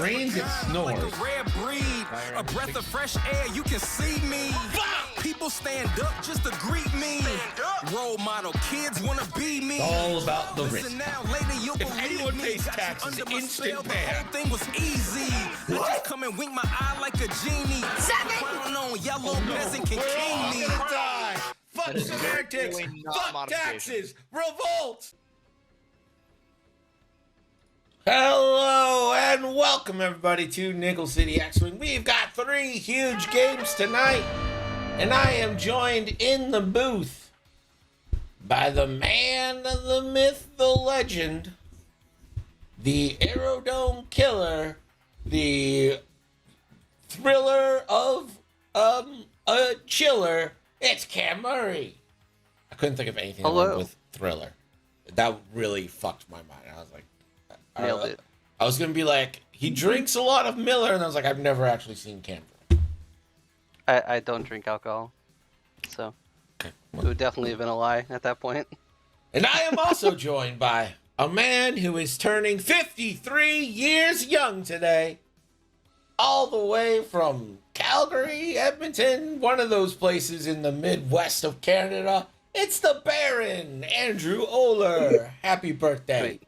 rains, it snores. Like a rare breed, a breath of fresh air, you can see me. People stand up just to greet me. Role model kids wanna be me. It's all about the risk. If anyone pays taxes, instant the whole thing was easy. I just come and wink my eye like a genie. Crown on yellow peasant can king me. Die. Fuck semantics. Fuck taxes. Revolt. Hello and welcome everybody to Nickel City X-Wing. We've got 3 huge games tonight, and I am joined in the booth by the man, the myth, the legend, the Aerodome Killer, the thriller of a chiller. It's Cam Murray. I couldn't think of anything wrong with thriller. That really fucked my mind. I was like, nailed it. I was gonna be like, he drinks a lot of Miller, and I was like, I've never actually seen Cam drink. I don't drink alcohol, so Okay. it would definitely have been a lie at that point. And I am also joined by a man who is turning 53 years young today, all the way from Calgary, Edmonton, one of those places in the Midwest of Canada. It's the Baron, Andrew Oler. Happy birthday.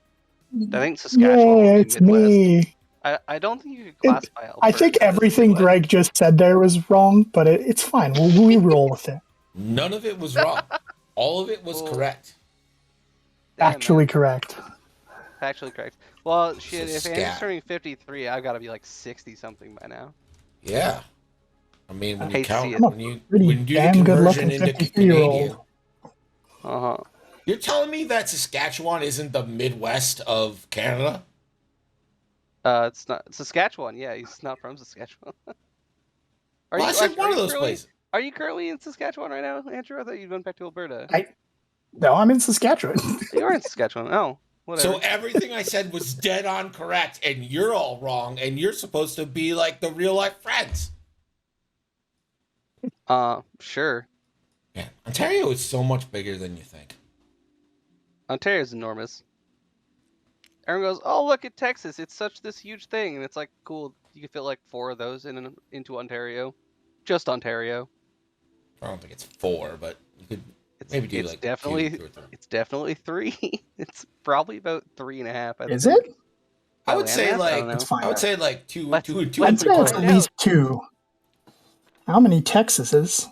I think Saskatchewan would be it's Midwest. me. I don't think you could classify Alberta. I think as everything Midwest. Greg just said there was wrong, but it's fine. We roll with it. None of it was wrong. All of it was correct. Damn, Actually man. correct. Actually correct. Well, shit, if Scat. Andrew's turning 53, I've got to be like 60-something by now. Yeah. I mean, when you Hate to see count, it. when you Pretty do the damn conversion good-looking into 53-year-old. Canadian, Uh-huh. you're telling me that Saskatchewan isn't the Midwest of Canada? It's not Saskatchewan. Yeah, he's not from Saskatchewan. Well, I said one of those currently, places. Are you currently in Saskatchewan right now, Andrew? I thought you went back to Alberta. No, I'm in Saskatchewan. You are in Saskatchewan. Oh, whatever. So everything I said was dead on correct, and you're all wrong, and you're supposed to be like the real life friends. Sure. Yeah, Ontario is so much bigger than you think. Ontario's enormous. Everyone goes, "Oh, look at Texas! It's such this huge thing," and it's like, cool. You could fit like 4 of those into Ontario, just Ontario. I don't think it's 4, but you could It's maybe do it's like definitely 2 or 3. it's definitely 3. It's probably about 3.5. I Is think. it? I would say I don't like know. It's fine. I would say like 2 Let's- 2 and 2 let's and I'd 3 say it's find at out. least 2. How many Texases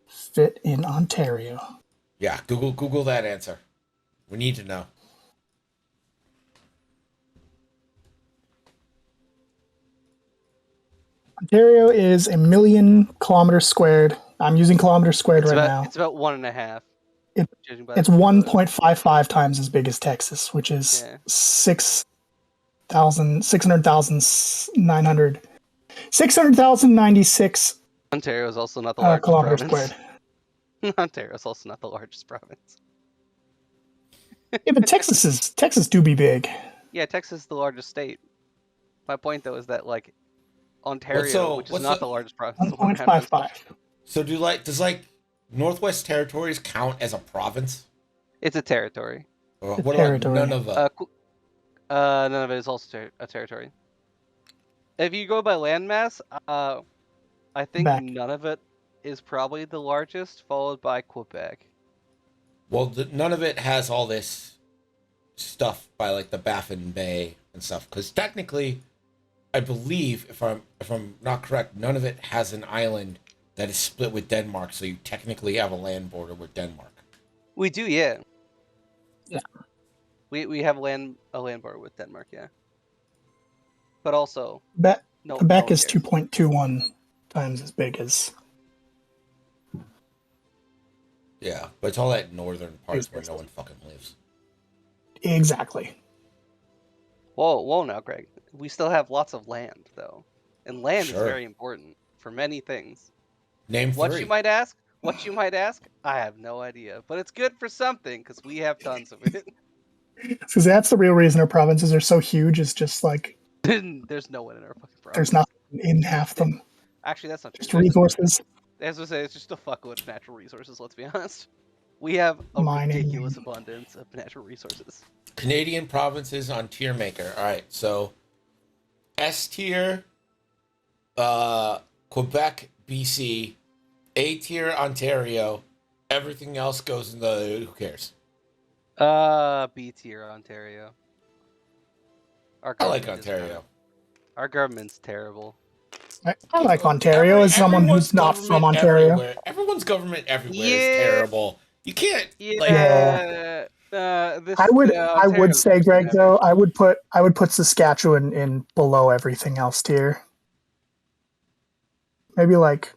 fit in Ontario? Yeah, Google that answer. We need to know. Ontario is 1,000,000 kilometers squared. I'm using kilometers squared It's right about now. it's about 1.5. It- judging by It's the- 1.55 times as big as Texas, which is Yeah. 600,096 Ontario is also not the largest kilometers province. squared. Ontario is also not the largest province. Yeah, but Texas do be big. Yeah, Texas is the largest state. My point though is that like Ontario, which is not the largest province, is 1.55. So does like Northwest Territories count as a province? It's a territory. Or A what territory. about Nunavut? None of it is also a territory. If you go by landmass, I think Quebec. none of it is probably the largest, followed by Quebec. Well, none of it has all this stuff by like the Baffin Bay and stuff. Because technically, I believe if I'm not correct, none of it has an island that is split with Denmark. So you technically have a land border with Denmark. We do, yeah. Yeah. We have a land border with Denmark, yeah. But also, no. Quebec no is one cares. 2.21 times as big as. Yeah, but it's all that northern parts where no one fucking lives. Exactly. Whoa, now, Greg. We still have lots of land, though, and land Sure. is very important for many things. Name 3. What you might ask? I have no idea, but it's good for something because we have tons of it. Because that's the real reason our provinces are so huge. Is just like There's no one in our fucking province. there's nothing in half them. Actually, that's not true. Just resources. As I say, it's just a fuck with natural resources. Let's be honest. We have a Mining. ridiculous abundance of natural resources. Canadian provinces on tier maker. All right, so S tier, Quebec, BC, A tier, Ontario. Everything else goes in the who cares. B tier Ontario. I like Ontario. Our government's terrible. I like Ontario as someone who's not from Ontario. Everyone's government everywhere is terrible. You can't like. Yeah. This, I would Ontario's say, worse Greg, than though, average. I would put Saskatchewan in below everything else tier. Maybe like,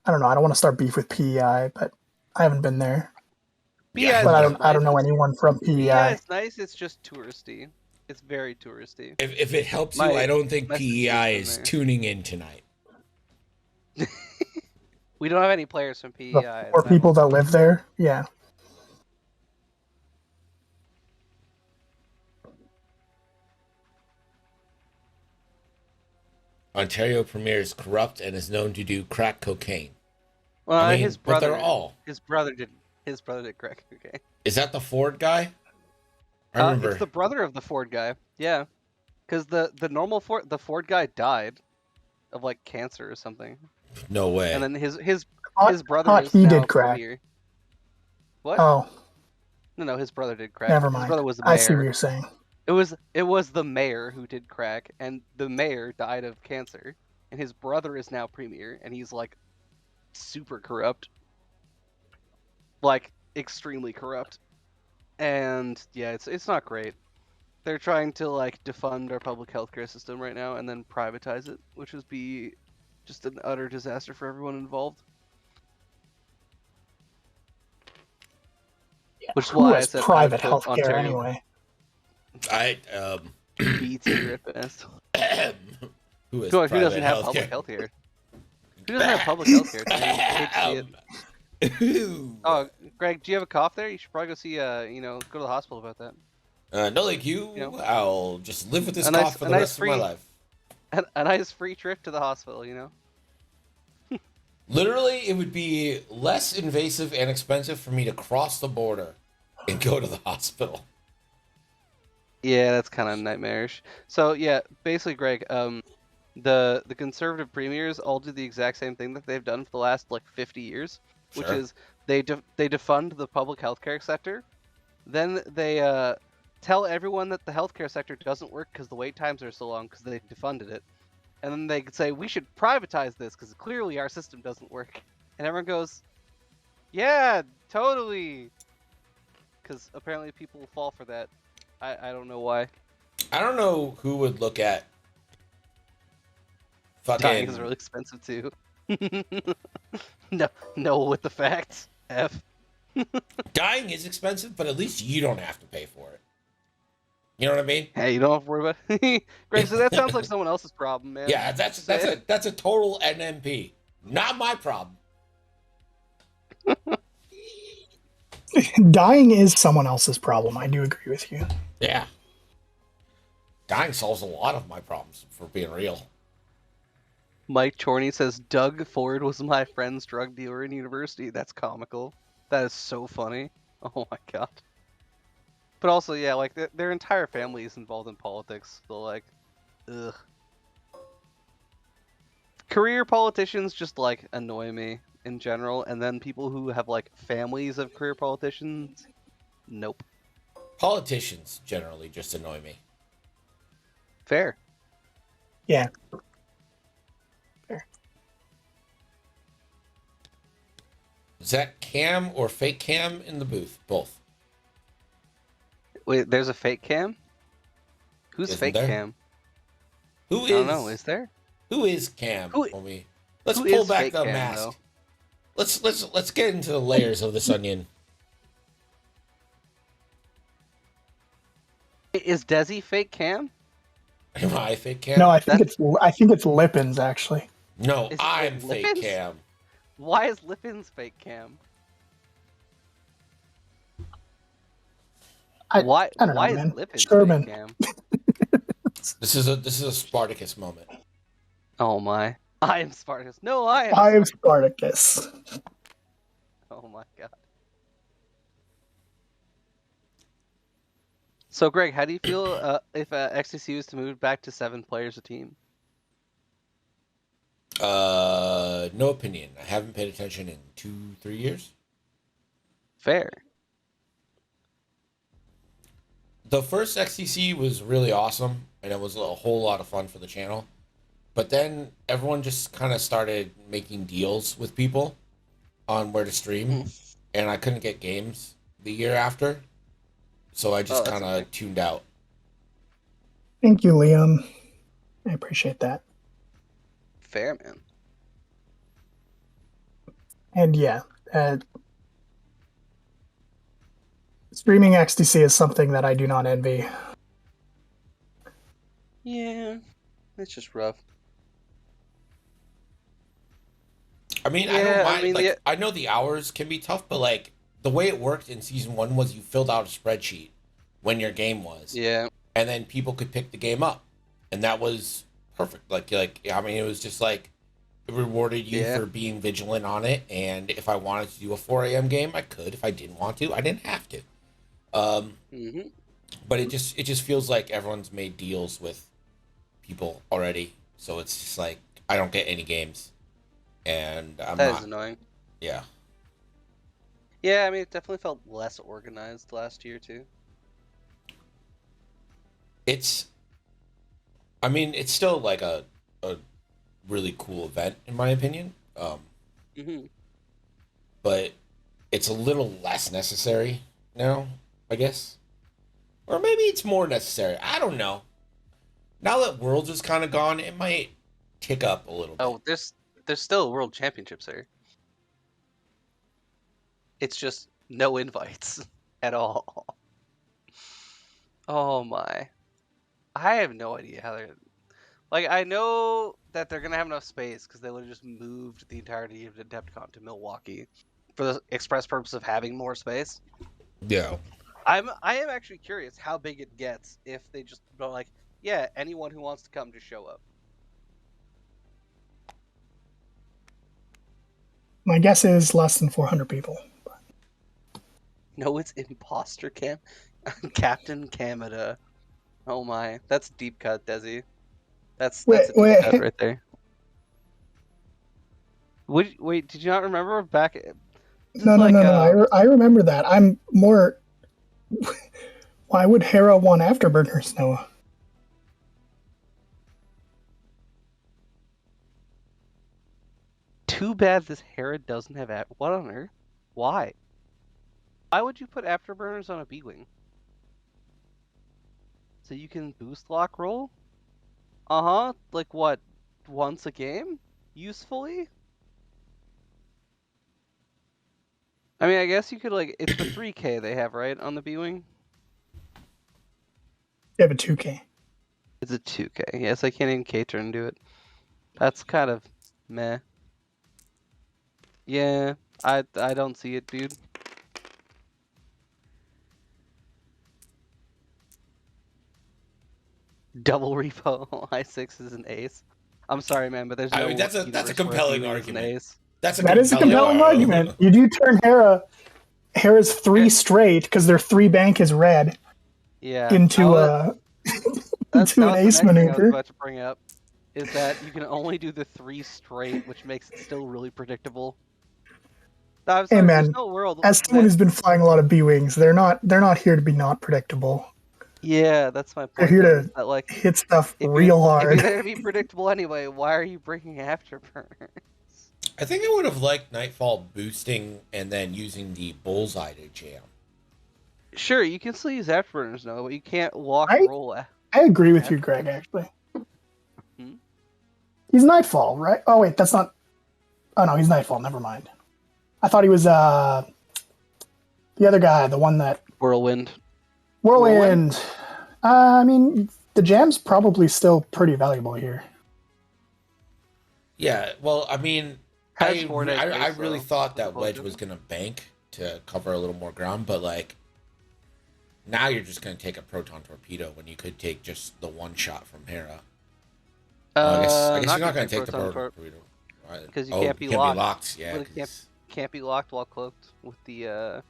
I don't know. I don't want to start beef with PEI, but I haven't been there. PEI But is I don't nice. know anyone from PEI PEI. is nice. It's just touristy. It's very touristy. If it helps you, I don't think my sister's PEI been is there. tuning in tonight. We don't have any players from PEI. Or people that live there. Yeah. Ontario Premier is corrupt and is known to do crack cocaine. Well, I mean, his but brother. they're all. His brother did crack cocaine. Is that the Ford guy? I remember. It's the brother of the Ford guy. Yeah, because the Ford guy died of like cancer or something. No way. And then his brother thought is he now did crack. premier. What? Oh, No, his brother did crack. never His mind. brother was the mayor. I see what you're saying. It was the mayor who did crack, and the mayor died of cancer, and his brother is now premier, and he's like super corrupt, like extremely corrupt, and yeah, it's not great. They're trying to like defund our public healthcare system right now and then privatize it, which would be just an utter disaster for everyone involved. Yeah, Which is who why I has said private I would put healthcare Ontario anyway? B tier at best. Who is Who doesn't have public healthcare? Who doesn't have public healthcare? Oh, Greg, do you have a cough there? You should probably go see go to the hospital about that. No, thank you. I'll just live with this A cough nice- for a the nice rest of my free- life. A nice free trip to the hospital, Literally, it would be less invasive and expensive for me to cross the border and go to the hospital. Yeah, that's kind of nightmarish. So yeah, basically, Greg, the conservative premiers all do the exact same thing that they've done for the last like 50 years, which Sure. is they defund the public healthcare sector, then they tell everyone that the healthcare sector doesn't work because the wait times are so long because they defunded it, and then they say we should privatize this because clearly our system doesn't work, and everyone goes, yeah, totally, because apparently people fall for that. I don't know why. I don't know who would look at Dying fucking. is really expensive too. No, with the facts. F. Dying is expensive, but at least you don't have to pay for it. You know what I mean? Hey, you don't have to worry about it. Greg, so that sounds like someone else's problem, man. Yeah, that's a total NMP. Not my problem. Dying is someone else's problem. I do agree with you. Yeah. Dying solves a lot of my problems, for being real. Mike Chorney says Doug Ford was my friend's drug dealer in university. That's comical. That is so funny. Oh my god. But also, yeah, like their entire family is involved in politics. So like, ugh. Career politicians just like annoy me in general, and then people who have like families of career politicians, nope. Politicians generally just annoy me. Fair. Yeah. Is that cam or fake cam in the booth? Both. Wait, there's a fake cam? Who's Isn't fake there? cam? Who I don't know, is there? Who is cam? Homie? Let's who pull is back fake the cam, mask. though? Let's get into the layers of this onion. Is Desi fake cam? Am I fake cam? No, I think it's Lippins actually. No, Is it I'm like fake Lippins? cam. Why is Lippins fake cam? Why I don't know, is man. Lippins Sherman. fake cam? This is a Spartacus moment. Oh my. I am Spartacus. No, I am I am Spartacus. Oh my god. So, Greg, how do you feel if XTC was to move back to 7 players a team? No opinion. I haven't paid attention in 2-3 years. Fair. The first XTC was really awesome, and it was a whole lot of fun for the channel. But then everyone just kind of started making deals with people on where to stream, and I couldn't get games the year after, so I just kind of tuned out. Thank you, Liam. I appreciate that. Fair, man. And yeah, streaming XTC is something that I do not envy. Yeah, it's just rough. I mean, I don't mind. I know the hours can be tough, but like the way it worked in season 1 was you filled out a spreadsheet when your game was. Yeah. And then people could pick the game up, and that was perfect. Like I mean, it was just like it rewarded you for being vigilant on it. And if I wanted to do a 4 a.m. game, I could. If I didn't want to, I didn't have to. But it just feels like everyone's made deals with people already, so it's just like I don't get any games, and That is annoying. Yeah. Yeah, I mean, it definitely felt less organized last year too. I mean, it's still like a really cool event in my opinion. But it's a little less necessary now, I guess. Or maybe it's more necessary. I don't know. Now that Worlds is kind of gone, it might tick up a little bit. Oh, there's still World Championships there. It's just no invites at all. Oh my. I have no idea how they're... Like, I know that they're going to have enough space because they would have just moved the entirety of Adepticon to Milwaukee for the express purpose of having more space. Yeah. I am actually curious how big it gets if they just go like, yeah, anyone who wants to come just show up. My guess is less than 400 people. No, it's Imposter Captain Canada. Oh my, that's deep cut, Desi. That's a deep cut right there. Wait, did you not remember back? No. I remember that. I'm more. Why would Hera want Afterburners, Noah? Too bad this Hera doesn't have what on earth? Why? Why would you put Afterburners on a B-Wing? So you can boost lock roll? Like what? Once a game? Usefully? I mean, I guess you could like, it's the 3K they have, right, on the B-Wing? They have a 2K. It's a 2K. Yes, I can't even K-turn do it. That's kind of meh. Yeah, I don't see it, dude. Double repo I6 is an ace. I'm sorry, man, but there's no. I mean, that's a compelling argument. That is a compelling argument. You do turn Hera's 3 straight because their 3 bank is red. Yeah. Into into an ace maneuver. I was about to bring up is that you can only do the 3 straight, which makes it still really predictable. Hey man, as someone who's been flying a lot of B-Wings, they're not here to be not predictable. Yeah, that's my point. They're here to hit stuff real hard. If you're there to be predictable anyway, why are you bringing Afterburners? I think I would have liked Nightfall boosting and then using the Bullseye to jam. Sure, you can still use Afterburners, no, but you can't roll. I agree with you, Greg, actually. He's Nightfall, right? Oh, wait, that's not... Oh, no, he's Nightfall. Never mind. I thought he was the other guy, the one that... Whirlwind. I mean, the jam's probably still pretty valuable here. Yeah, well, I mean, I really thought that Wedge was going to bank to cover a little more ground, but, like, now you're just going to take a Proton Torpedo when you could take just the one shot from Hera. I guess you're not going to take the Proton Torpedo. Because you can't be locked. Yeah, can't be locked while cloaked with the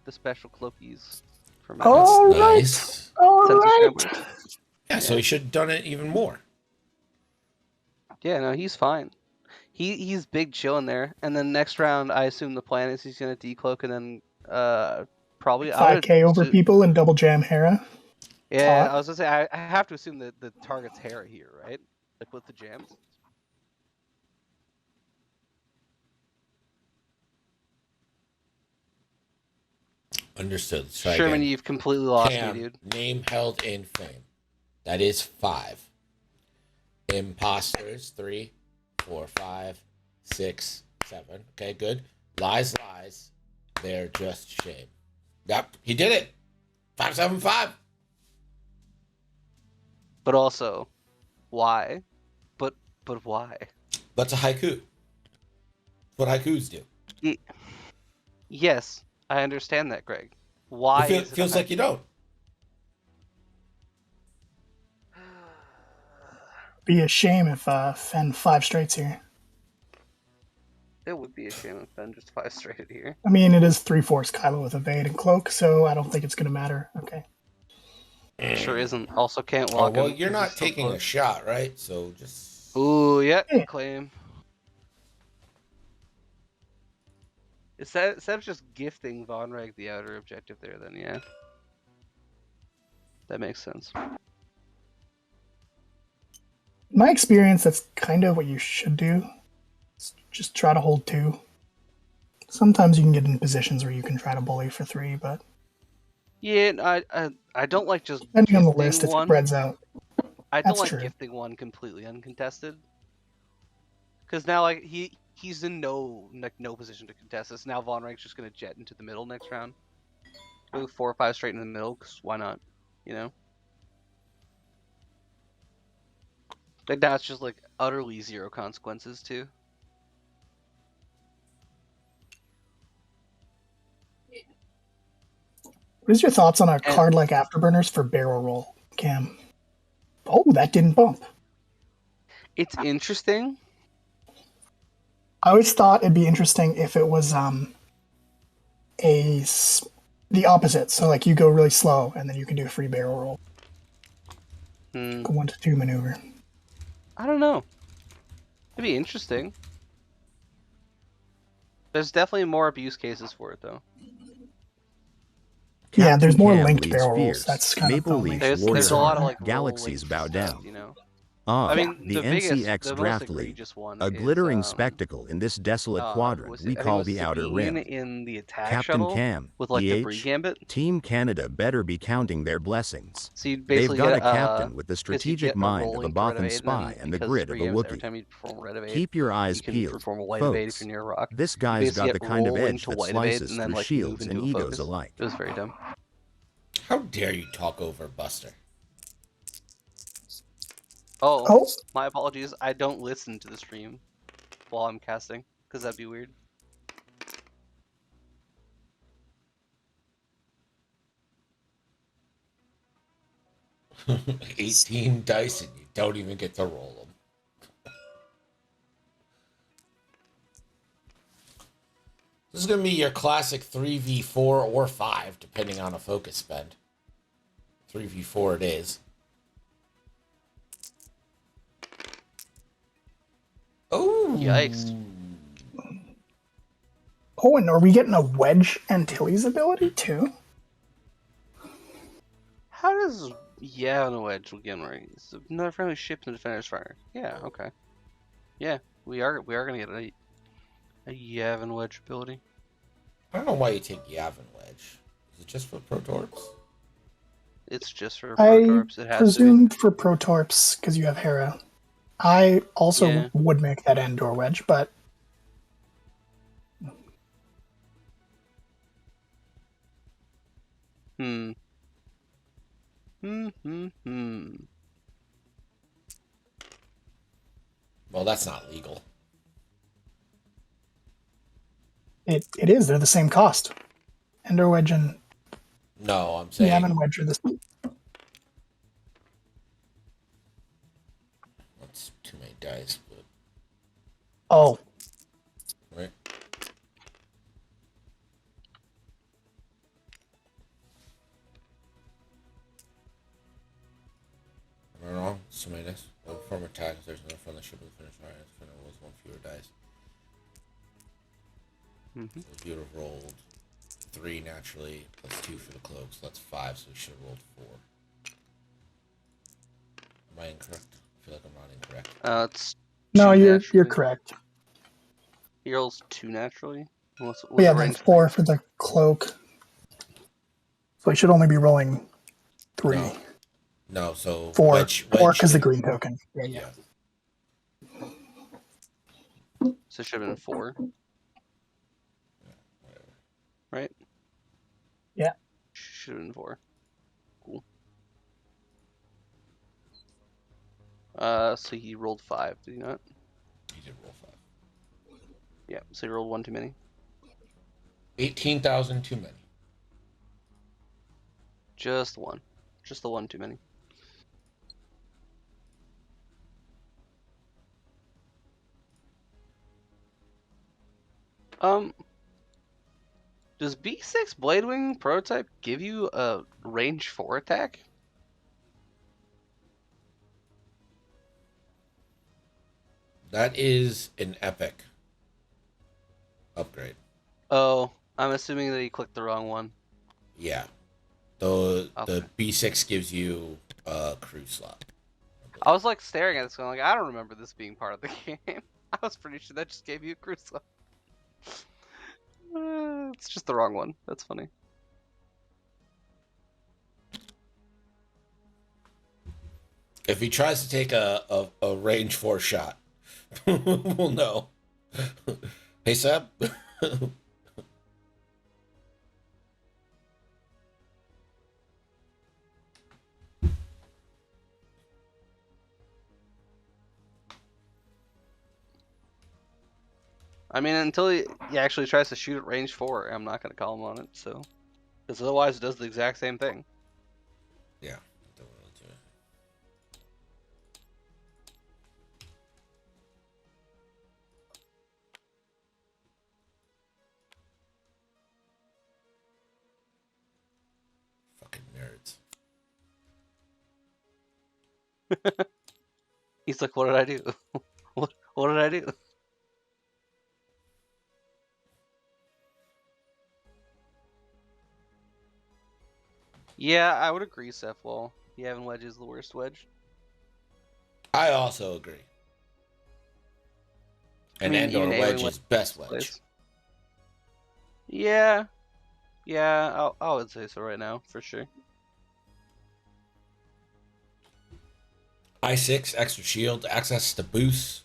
special cloakies. for Matt. All That's right. nice. All Sense of right. Shambles. Yeah, so he should have done it even more. Yeah, no, he's fine. He's big chilling there. And then next round, I assume the plan is he's gonna decloak and then probably I would 5K over people and double jam Hera. Yeah, Talk. I was gonna say I have to assume that the target's Hera here, right? Like with the jams. Understood. Let's try Sherman, again. you've completely lost Cam, me, dude. name held in fame. That is 5. Imposters, 3, 4, 5, 6, 7. Okay, good. Lies. They're just shame. Yep, he did it. 575. But also, why? But why? That's a haiku. What haikus do. Yes, I understand that, Greg. Why It is it feels like you don't. Be a shame if Fen 5 straights here. It would be a shame if Ben just 5 straight here. I mean, it is 3/4 Kylo with Evade and Cloak, so I don't think it's going to matter. Okay. Sure isn't. Also can't Oh, walk well, him you're 'cause he's not still taking a close. shot, right? So just... Ooh, yeah, Yeah. claim. Instead of just gifting Von Reg the outer objective there, then yeah. That makes sense. In my experience, that's kind of what you should do. Just try to hold 2. Sometimes you can get in positions where you can try to bully for 3, but Yeah, I don't like just depending on the gifting list, it one. spreads out. I don't That's like true. gifting one completely uncontested. Because now like he's in no position to contest this. Now Von Reich's just gonna jet into the middle next round. Go 4 or 5 straight in the middle, because why not? You know? Like now it's just like utterly zero consequences too. What is your thoughts on a And- card like Afterburners for barrel roll, Cam? Oh, that didn't bump. It's interesting. I always thought it'd be interesting if it was the opposite. So like you go really slow and then you can do a free barrel roll. Like a 1 to 2 maneuver. I don't know. It'd be interesting. There's definitely more abuse cases for it though. Yeah, there's more Cam linked leads barrel rolls. fierce. That's kind Maple of the Leaf There's Warrior a lot of Armor. like Galaxies roll bow linked down. stuff, you know. Ah, I mean, the biggest, NCX the most Draft League, egregious one a is, glittering spectacle in this desolate quadrant was we I think it call was the Outer Sabine Rim. in the attack Captain shuttle Cam, with like the EH, Bree Gambit. Team Canada better be counting their blessings. So you They've basically got get a captain with the 'cause you strategic get a mind of a rolling to red Bothan evade, spy and the because grit of a Bree Gambits, every Wookiee. time you perform a red evade, Keep your eyes you can peeled, perform a white evade if folks. you're near a rock. This You guy's basically got the get kind of rolling edge to that white evade slices and then through like shields move and into a egos focus. alike. It was very dumb. How dare you talk over Buster? Oh, Oh, my apologies. I don't listen to the stream while I'm casting, because that'd be weird. Like 18 dice and you don't even get to roll them. This is going to be your classic 3v4 or 5, depending on a focus spend. 3v4 it is. Oh! Yikes. oh, and are we getting a Wedge Antilles ability too? How does Yavin Wedge begin right? It's another friendly ship in the defender's fire. Yeah, okay. Yeah, we are gonna get a Yavin Wedge ability. I don't know why you take Yavin Wedge. Is it just for Protorps? It's just for I Protorps. It has presumed for Protorps because you have Hera. I also Yeah. would make that Endor Wedge, but to be. Well, that's not legal. it is. They're the same cost. Endor Wedge and No, I'm saying... Yavin Wedge are the same. That's too many dice, but... Oh, Right? so many dice. Well, perform attack if there's no from the ship with finish fire. It rolls one fewer dice. Mm-hmm. So if you would have rolled 3 naturally, plus 2 for the cloak, so that's 5, so we should have rolled 4. Am I incorrect? I feel like I'm not incorrect. It's No, 2 you're naturally. correct. He rolls 2 naturally. What's Yeah, the then range? 4 for the cloak. So he should only be rolling 3. No, so 4 wedge because the can- green token. Yeah. Yeah. So it should have been 4. Right? Yeah. Should have been 4. Cool. So he rolled 5, did he not? He did roll 5. Yeah, so he rolled 1 too many. 18,000 too many. Just 1. Just the 1 too many. Does B6 Bladewing prototype give you a range 4 attack? That is an epic upgrade. Oh, I'm assuming that he clicked the wrong one. Yeah. The Okay. B6 gives you a crew slot. I was like staring at this going like, I don't remember this being part of the game. I was pretty sure that just gave you a crew slot. It's just the wrong one. That's funny. If he tries to take a range 4 shot, we'll know. Hey, Seb? I mean, until he actually tries to shoot at range 4, I'm not going to call him on it, so. Because otherwise it does the exact same thing. Yeah. Don't really do it. Fucking nerds. He's like, what did I do? what did I do? Yeah, I would agree, Cephal. Yavin Wedge is the worst wedge. I also agree. And I mean, Andor even Wedge Alien is best wedge. Place. Yeah. Yeah, I would say so right now, for sure. I6, extra shield, access to boost.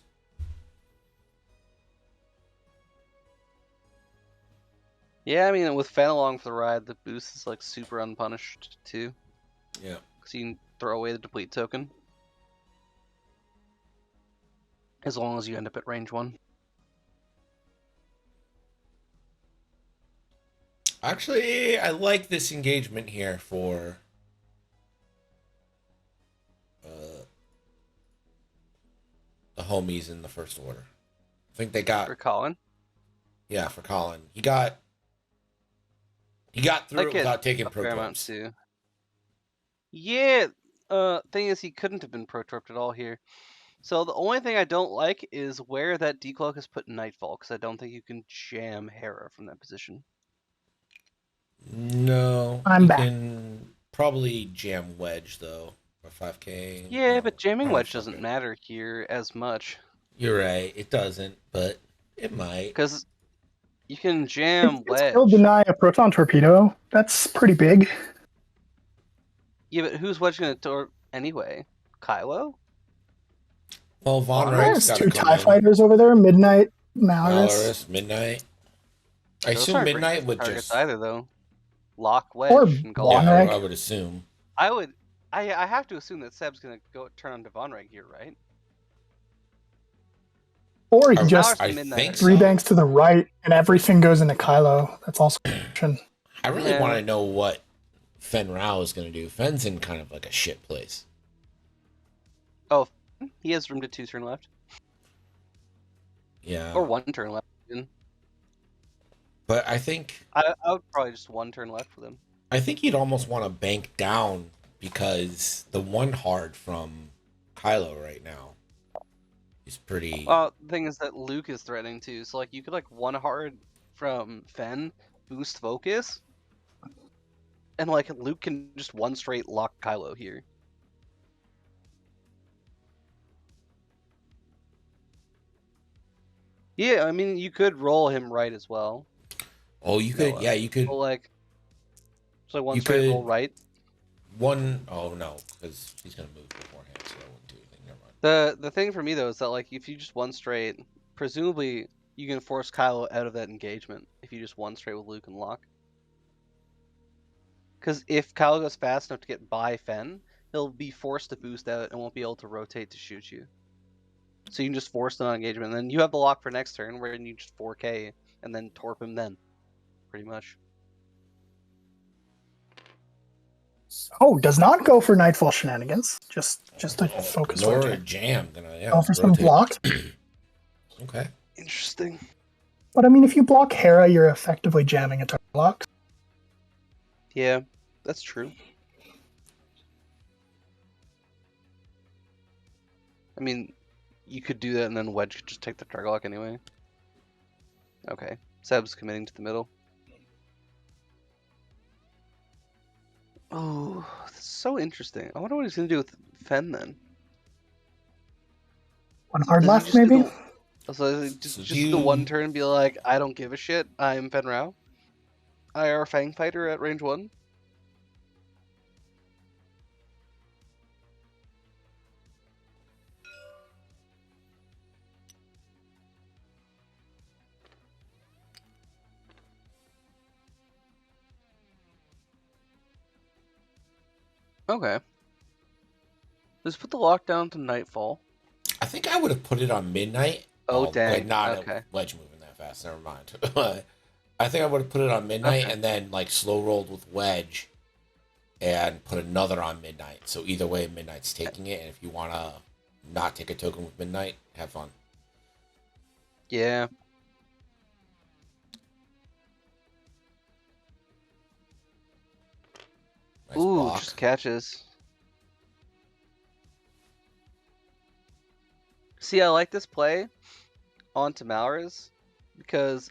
Yeah, I mean, with Fen along for the ride, the boost is like super unpunished too. Yeah. Because you can throw away the deplete token. As long as you end up at range 1. Actually, I like this engagement here for the homies in the first order. I think they got For Colin? Yeah, for Colin. He got through it without taking a fair amount prototypes. too. Yeah, thing is he couldn't have been protorped at all here. So the only thing I don't like is where that decloak is put Nightfall, because I don't think you can jam Hera from that position. No, I'm you back. can probably jam Wedge though for 5k. Yeah, No, but jamming oh, Wedge fuck doesn't it. matter here as much. You're right, it doesn't, but it might. Because you can jam It's Wedge. still deny a proton torpedo. That's pretty big. Yeah, but who's Wedge going to torp anyway? Kylo? Well, Von There's Reich's got to 2 come TIE in. fighters over there. Midnight, Malaris. Malaris, Midnight. I Those assume aren't great Midnight would targets just. either, though. Lock Wedge Or and go. Von Yeah, Reg. I would assume. I have to assume that Seb's gonna go turn on Von Reg here, right? Or you I- just I Midnight. think 3 so. banks to the right and everything goes into Kylo. That's also an option. I really Yeah. want to know what Fen Rao is going to do. Fen's in kind of like a shit place. Oh, he has room to 2 turn left. Yeah. Or 1 turn left. Even. But I think I would probably just 1 turn left with him. you'd almost want to bank down because the one hard from Kylo right now is pretty. Well, the thing is that Luke is threatening too, so like you could like one hard from Fen, boost focus, and like Luke can just one straight lock Kylo here. Yeah, I mean you could roll him right as well. Oh, you could. Noah. Yeah, you could. But like, so one You straight could- roll right. One oh no, because he's gonna move beforehand, so I wouldn't do anything. Never mind. The thing for me though is that like if you just one straight, presumably you can force Kylo out of that engagement if you just one straight with Luke and lock. Because if Kylo goes fast enough to get by Fen, he'll be forced to boost out and won't be able to rotate to shoot you. So you can just force the non-engagement, and then you have the lock for next turn, where you just 4K and then torp him then, pretty much. Oh, does not go for Nightfall shenanigans. Just a focus Nor a rotate. jam. Gonna Go for some rotate. block. Okay. Interesting. But I mean, if you block Hera, you're effectively jamming a target block. Yeah, that's true. I mean, you could do that, and then Wedge could just take the target lock anyway. Okay, Seb's committing to the middle. Oh, that's so interesting. I wonder what he's gonna do with Fen then. One hard Does he left, just do maybe? So So just the one turn and be like, I don't give a shit. I'm Fen Rao. IR Fang Fighter at range 1. Okay. Let's put the lockdown to Nightfall. I think I would have put it on midnight. Oh, dang. Wait, not Okay. a Wedge moving that fast. Never mind. I think I would have put it on midnight Okay. and then like slow rolled with Wedge and put another on midnight. So either way, midnight's taking it. And if you want to not take a token with midnight, have fun. Yeah. Nice Ooh, block. just catches. See, I like this play onto Malrus because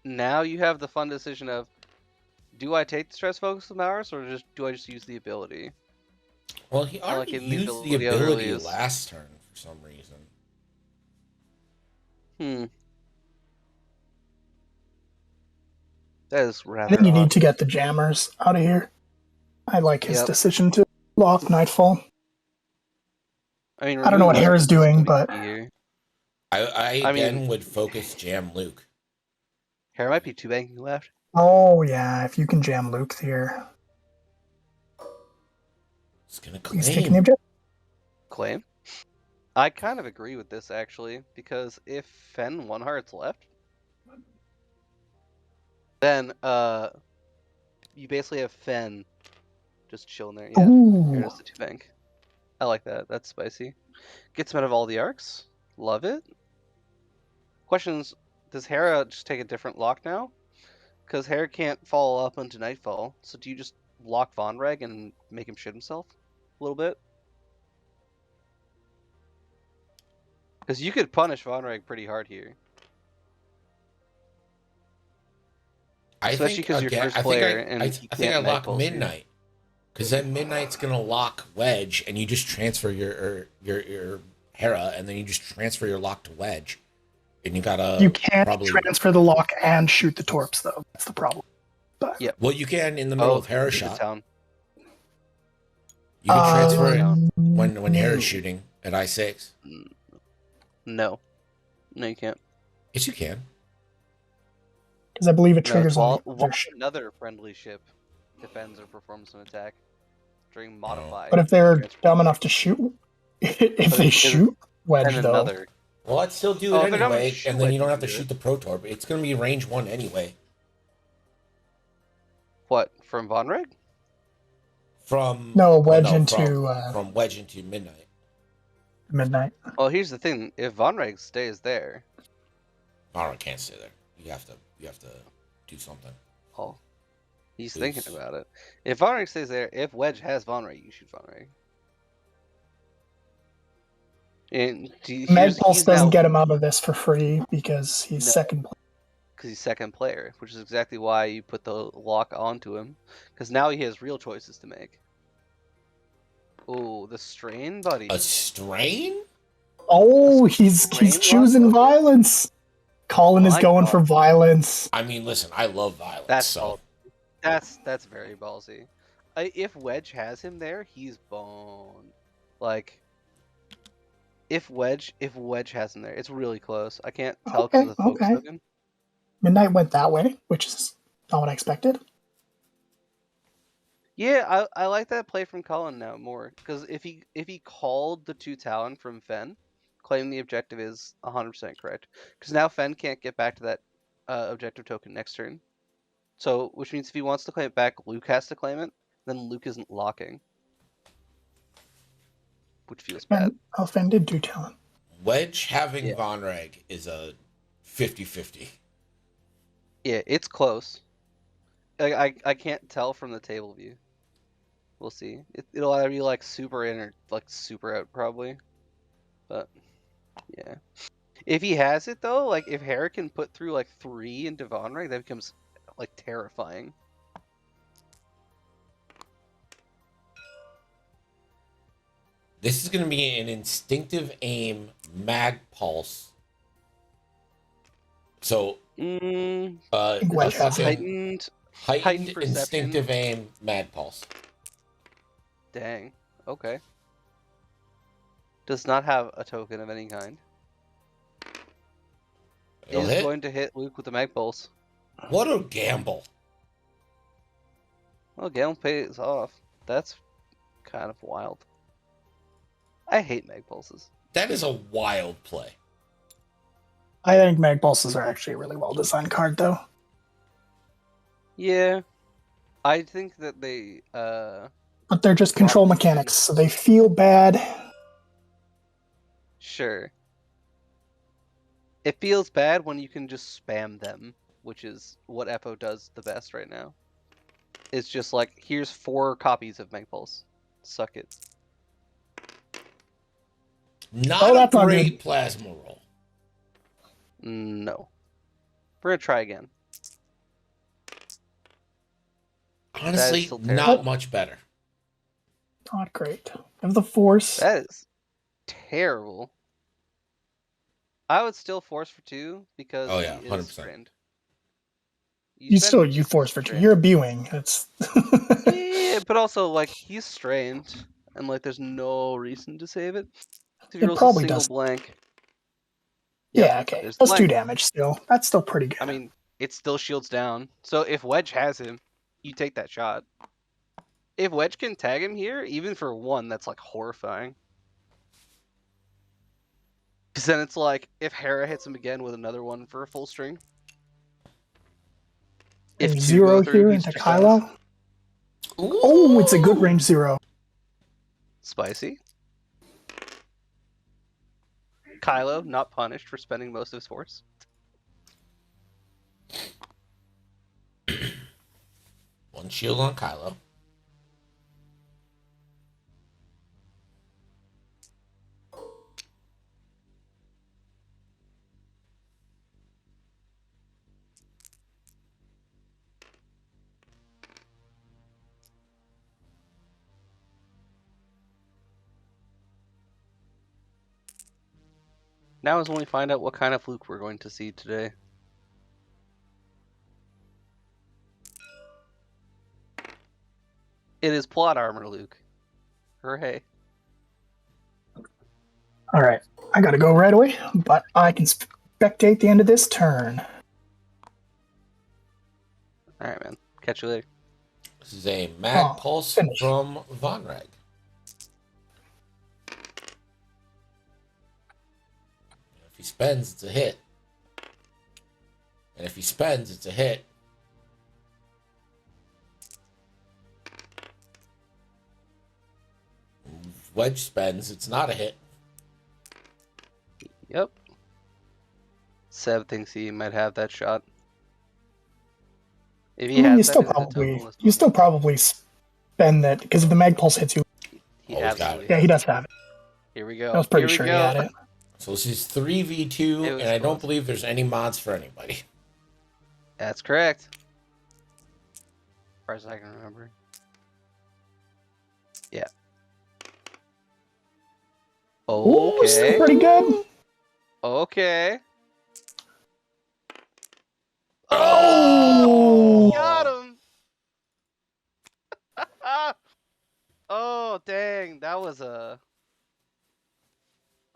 now you have the fun decision of, do I take the stress focus with Malrus or do I just use the ability? Well, he I like already getting the used the ability out ability early. last turn for some reason. That is I rather think you odd. need to get the jammers out of here. I like his Yep. decision to lock Nightfall. I mean, I don't know what removing Hera's Malrus is doing, gonna but be key here. I mean- again would focus jam Luke. Hera might be 2 banking left. oh yeah, if you can jam Luke here, It's gonna he's taking the claim. objective. Claim. I kind of agree with this actually, because if Fen one heart's left, then you basically have Fen just chilling there. Yeah, Ooh, here's the 2 bank. I like that. That's spicy. Gets him out of all the arcs. Love it. Questions: does Hera just take a different lock now? Because Hera can't follow up onto Nightfall. So do you just lock Vonreg and make him shit himself a little bit? Because you could punish Vonreg pretty hard here. I Especially think 'cause you're again, first I think player and I you think I can't lock Nightfalls here. midnight because then midnight's gonna lock Wedge, and you just transfer your Hera, and then you just transfer your lock to Wedge, and you gotta you can't probably transfer the lock and shoot the torps though. That's the problem. But Yep. well you can in the middle of Hera through the shot. town. You can transfer it down. when Hera's shooting at I6. No. No, you can't. Yes, you can. because I believe it No, triggers it's on while the other ship. another friendly ship defends or performs an attack during modify. But if they're transfer. dumb enough to shoot, if they it- shoot Wedge and though, another. Well, I'd still do Oh, it if they're not gonna anyway, shoot and then Wedge, you don't you have to can do shoot the Protorp. It's gonna be range 1 anyway. What, from Vonreg? From No, well, Wedge into from Wedge into midnight. midnight. Well, here's the thing: if Vonreg stays there, I can't stay there. You have to do something. oh, he's Oops. thinking about it. If Vonreg stays there, if Wedge has Vonreg, you shoot Vonreg. And Magpulse doesn't get him out of this for free because he's No. second place. Because he's second player, which is exactly why you put the lock onto him. Because now he has real choices to make. Oh, the strain, buddy. A strain? Oh, he's Strain choosing lock? violence. Colin is My going God. for violence. I mean, listen, I love violence. That's so that's very ballsy. If Wedge has him there, he's boned. Like, if Wedge has him there, it's really close. I can't tell because of the focus Okay. token. Midnight went that way, which is not what I expected. Yeah, I like that play from Colin now more because if he called the 2 Talon from Fen, claiming the objective is 100% correct. Because now Fen can't get back to that objective token next turn. So, which means if he wants to claim it back, Luke has to claim it. Then Luke isn't locking, which feels bad. Offended 2 Talon. Wedge having Yeah. Von Reg is a 50-50. Yeah, it's close. I can't tell from the table view. We'll see. It'll either be like super in or like super out probably. But yeah. If he has it though, like if Hera can put through like 3 into Von Reg, that becomes like terrifying. This is going to be an instinctive aim mag pulse. So, Wedge this has is it. heightened perception. instinctive aim mag pulse. Dang. Okay. Does not have a token of any kind. It'll Is hit. going to hit Luke with the Mag Pulse. What a gamble. Well, Gale pays off. That's kind of wild. I hate Mag Pulses. That is a wild play. I think Mag Pulses are actually a really well designed card, though. Yeah. I think that they, But they're just control mechanics, so they feel bad. Sure. It feels bad when you can just spam them, which is what FO does the best right now. It's just like, here's 4 copies of Mag Pulse. Suck it. Not that's a not great good. plasma roll. No. We're gonna try again. Honestly, still not terrible. much better. Not great. Have the Force. That is terrible. I would still force for 2 because Oh, yeah, he 100%. is strained. You force for 2. You're a B-Wing. It's Yeah, but also, like, he's strained, and, like, there's no reason to save it. If It he rolls a probably single does. blank. Yeah, okay. there's That's 2 blank. damage still. That's still pretty good. I mean, it still shields down. So if Wedge has him, you take that shot. If Wedge can tag him here, even for 1, that's, like, horrifying. Because then it's like, if Hera hits him again with another one for a full string. And two 0 go through, here he's into just Kylo. Oh, it's a good range 0. Spicy. Kylo, not punished for spending most of his force. One shield on Kylo. Now is when we find out what kind of Luke we're going to see today. It is plot armor, Luke. Hooray. All right. I gotta go right away, but I can spectate the end of this turn. Alright, man. Catch you later. This is a mag pulse finish. from Von Reg. If he spends, it's a hit. And if he spends, it's a hit. If Wedge spends, it's not a hit. Yep. Seb thinks he might have that shot. If he has You that, still is it a probably token list? you still probably spend that because if the Mag Pulse hits you. He Always got absolutely it. Yeah, he does have it. Here we go. I was pretty Here sure we he go. had it. So this is 3v2, It was and I don't close. believe there's any mods for anybody. That's correct. As far as I can remember. Yeah. Ooh, still Okay. pretty good. Okay. Oh! Got him. Oh, dang. That was a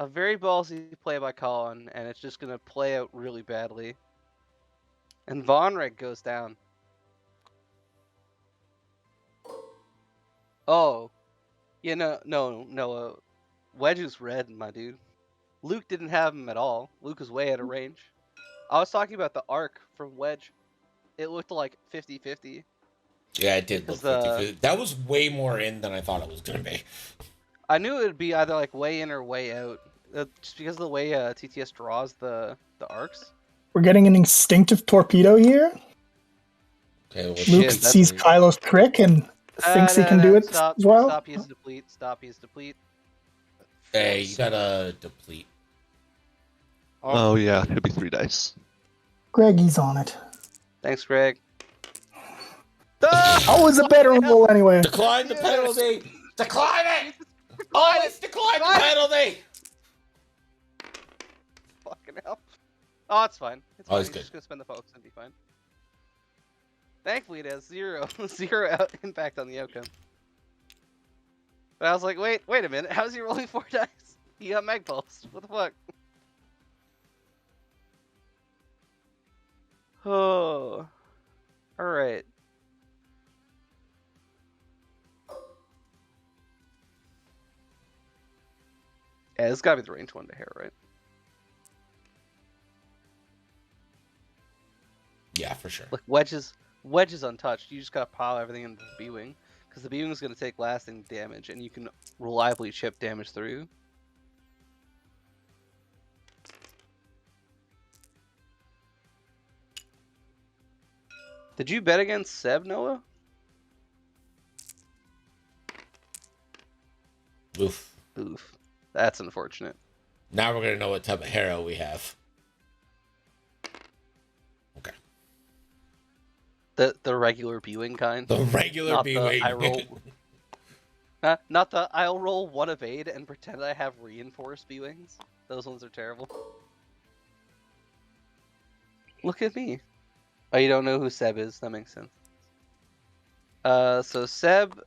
very ballsy play by Colin, and it's just going to play out really badly. And Vonreg goes down. Oh. Yeah, no. Wedge is red, my dude. Luke didn't have him at all. Luke was way out of range. I was talking about the arc from Wedge. It looked like 50-50. Yeah, it did look Because 50. That was way more in than I thought it was going to be. I knew it would be either like way in or way out. Just because of the way TTS draws the arcs. We're getting an instinctive torpedo here. Okay, well, Luke that's sees Kylo's trick and thinks he can do it Stop, as well. Stop, he's deplete. Stop, he's deplete. Hey, you gotta deplete. Oh yeah, it'd be 3 dice. Greggy's on it. Thanks, Greg. Oh, it's a better roll anyway. Decline the penalty! Decline it! Oh, it's declined the penalty! Fucking hell. Oh, it's fine. It's Oh, fine. it's He's good. just gonna spend the focus and be fine. Thankfully, it has zero impact on the outcome. But I was like, wait a minute. How's he rolling 4 dice? He got mag pulsed. What the fuck? Oh. Alright. Yeah, this gotta be the range one to hair, right? Yeah, for sure. Like Wedge is untouched. You just gotta pile everything into the B-Wing. Because the B-Wing is gonna take lasting damage, and you can reliably chip damage through. Did you bet against Seb, Noah? Oof. Oof. That's unfortunate. Now we're gonna know what type of hero we have. Okay. The regular B-Wing kind. The regular Not B-Wing. the I roll. Not the I'll roll 1 evade and pretend I have reinforced B-Wings. Those ones are terrible. Look at me. Oh, you don't know who Seb is? That makes sense. So Seb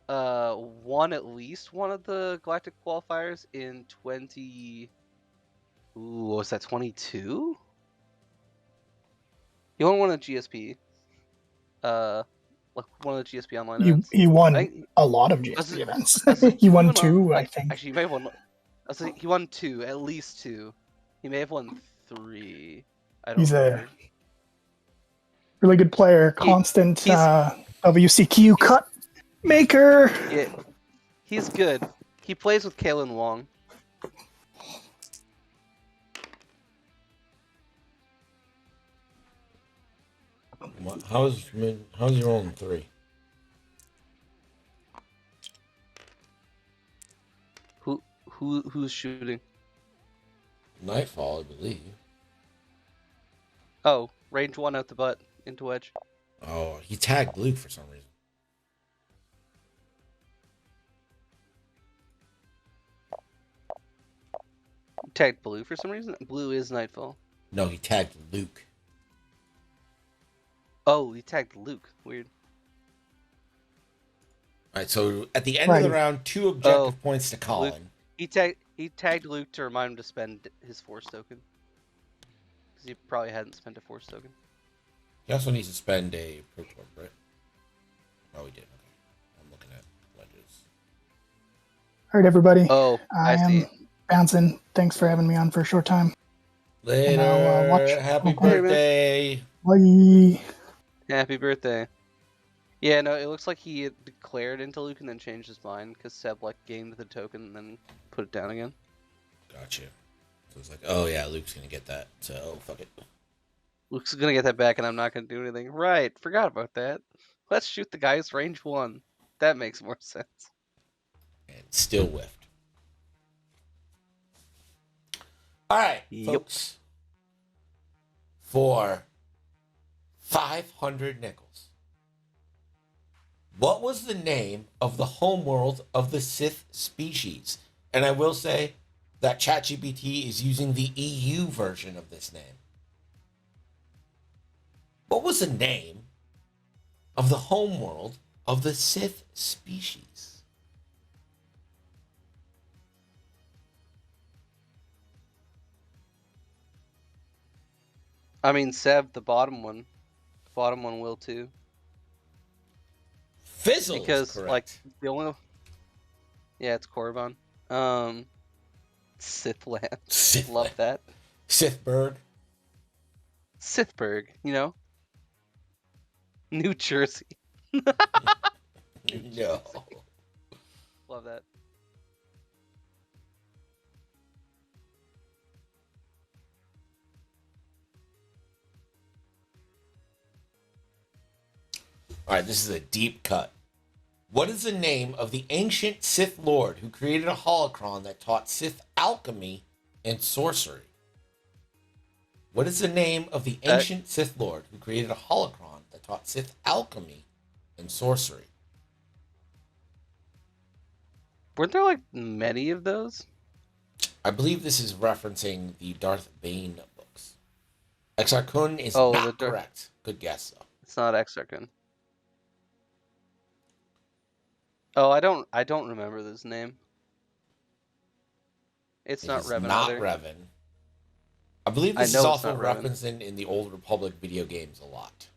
won at least one of the Galactic qualifiers in 20... Ooh, what was that, 22? He won one at GSP. Like one of the GSP online events. He won I think- a lot of Was GSP it- events. was it He won on- 2, I think. Actually, he may have won. I was like, he won 2, at least 2. He may have won 3. I don't He's remember. Really good player, He- constant he's- WCQ cut maker. Yeah, he's good. He plays with Kalen Wong. How's he rolling 3? Who's shooting? Nightfall, I believe. Oh, range 1 out the butt into wedge. Oh, he tagged Luke for some reason. Tagged blue for some reason. Blue is Nightfall. No, he tagged Luke. Oh, he tagged Luke. Weird. All right, so at the end of the Right. round, 2 objective points to Colin. He tagged Luke to remind him to spend his force token. Because he probably hadn't spent a force token. He also needs to spend a Procorp, right? Oh, he did. Okay. I'm looking at wedges. All right, everybody. Oh, I see. Bouncing. Thanks for having me on for a short time. Later. I'll, watch. Happy Okay, man. birthday. Bye. Happy birthday. Yeah, no, it looks like he had declared into Luke and then changed his mind because Seb like gamed the token and then put it down again. Gotcha. So it's like, oh yeah, Luke's gonna get that. So fuck it. Luke's gonna get that back and I'm not gonna do anything. Right, forgot about that. Let's shoot the guy who's range 1. That makes more sense. And still whiffed. All right, Yep. folks. For 500 nickels, what was the name of the homeworld of the Sith species? And I will say that ChatGPT is using the EU version of this name. What was the name of the homeworld of the Sith species? I mean, Seb, the bottom one. The bottom one will too. Fizzle Because, is correct. like, the only... Yeah, it's Korriban. Sithland. Sithland. Love that. Sithberg. Sithburg, you know? New Jersey. No. Love that. All right, this is a deep cut. What is the name of the ancient Sith Lord who created a holocron that taught Sith alchemy and sorcery? What is the name of the ancient Sith Lord who created a holocron that taught Sith alchemy and sorcery? Weren't there, like, many of those? I believe this is referencing the Darth Bane books. Exar Kun is Oh, not the correct. Good guess, though. It's not Exarchon. Oh, I don't remember this name. It's It not is Revan not either. Revan. I believe I this know is it's also not Revan. referenced in the Old Republic video games a lot.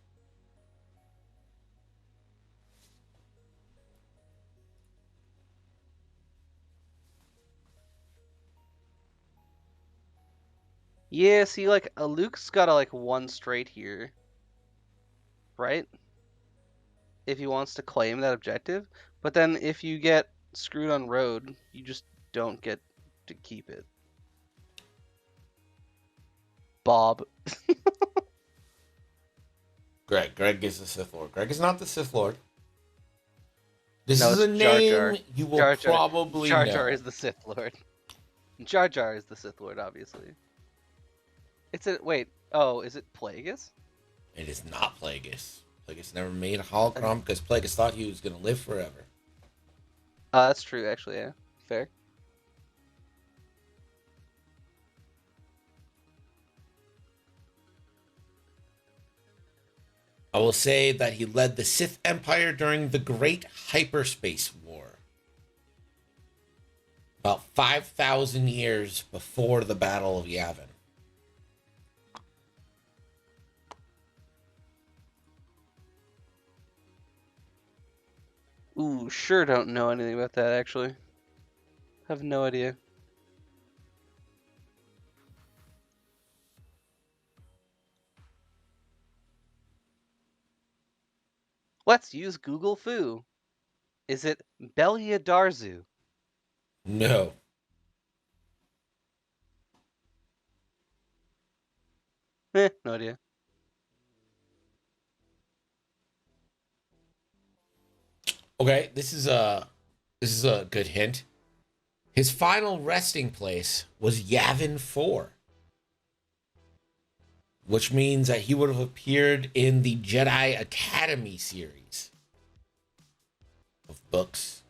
Yeah, see, like, Luke's got a, like, one straight here. Right? If he wants to claim that objective. But then if you get screwed on road, you just don't get to keep it. Bob. Greg is the Sith Lord. Greg is not the Sith Lord. This No, is a it's Jar Jar. name you will Jar Jar. probably Jar know. Jar is the Sith Lord. Jar Jar is the Sith Lord, obviously. It's a... Wait. Oh, is it Plagueis? It is not Plagueis. Plagueis never made a holocron because Plagueis thought he was going to live forever. That's true, actually, yeah. Fair. I will say that he led the Sith Empire during the Great Hyperspace War. About 5,000 years before the Battle of Yavin. Ooh, sure don't know anything about that, actually. Have no idea. Let's use Google Foo. Is it Belia Darzu? No. No idea. Okay, this is a good hint. His final resting place was Yavin 4. Which means that he would have appeared in the Jedi Academy series of books.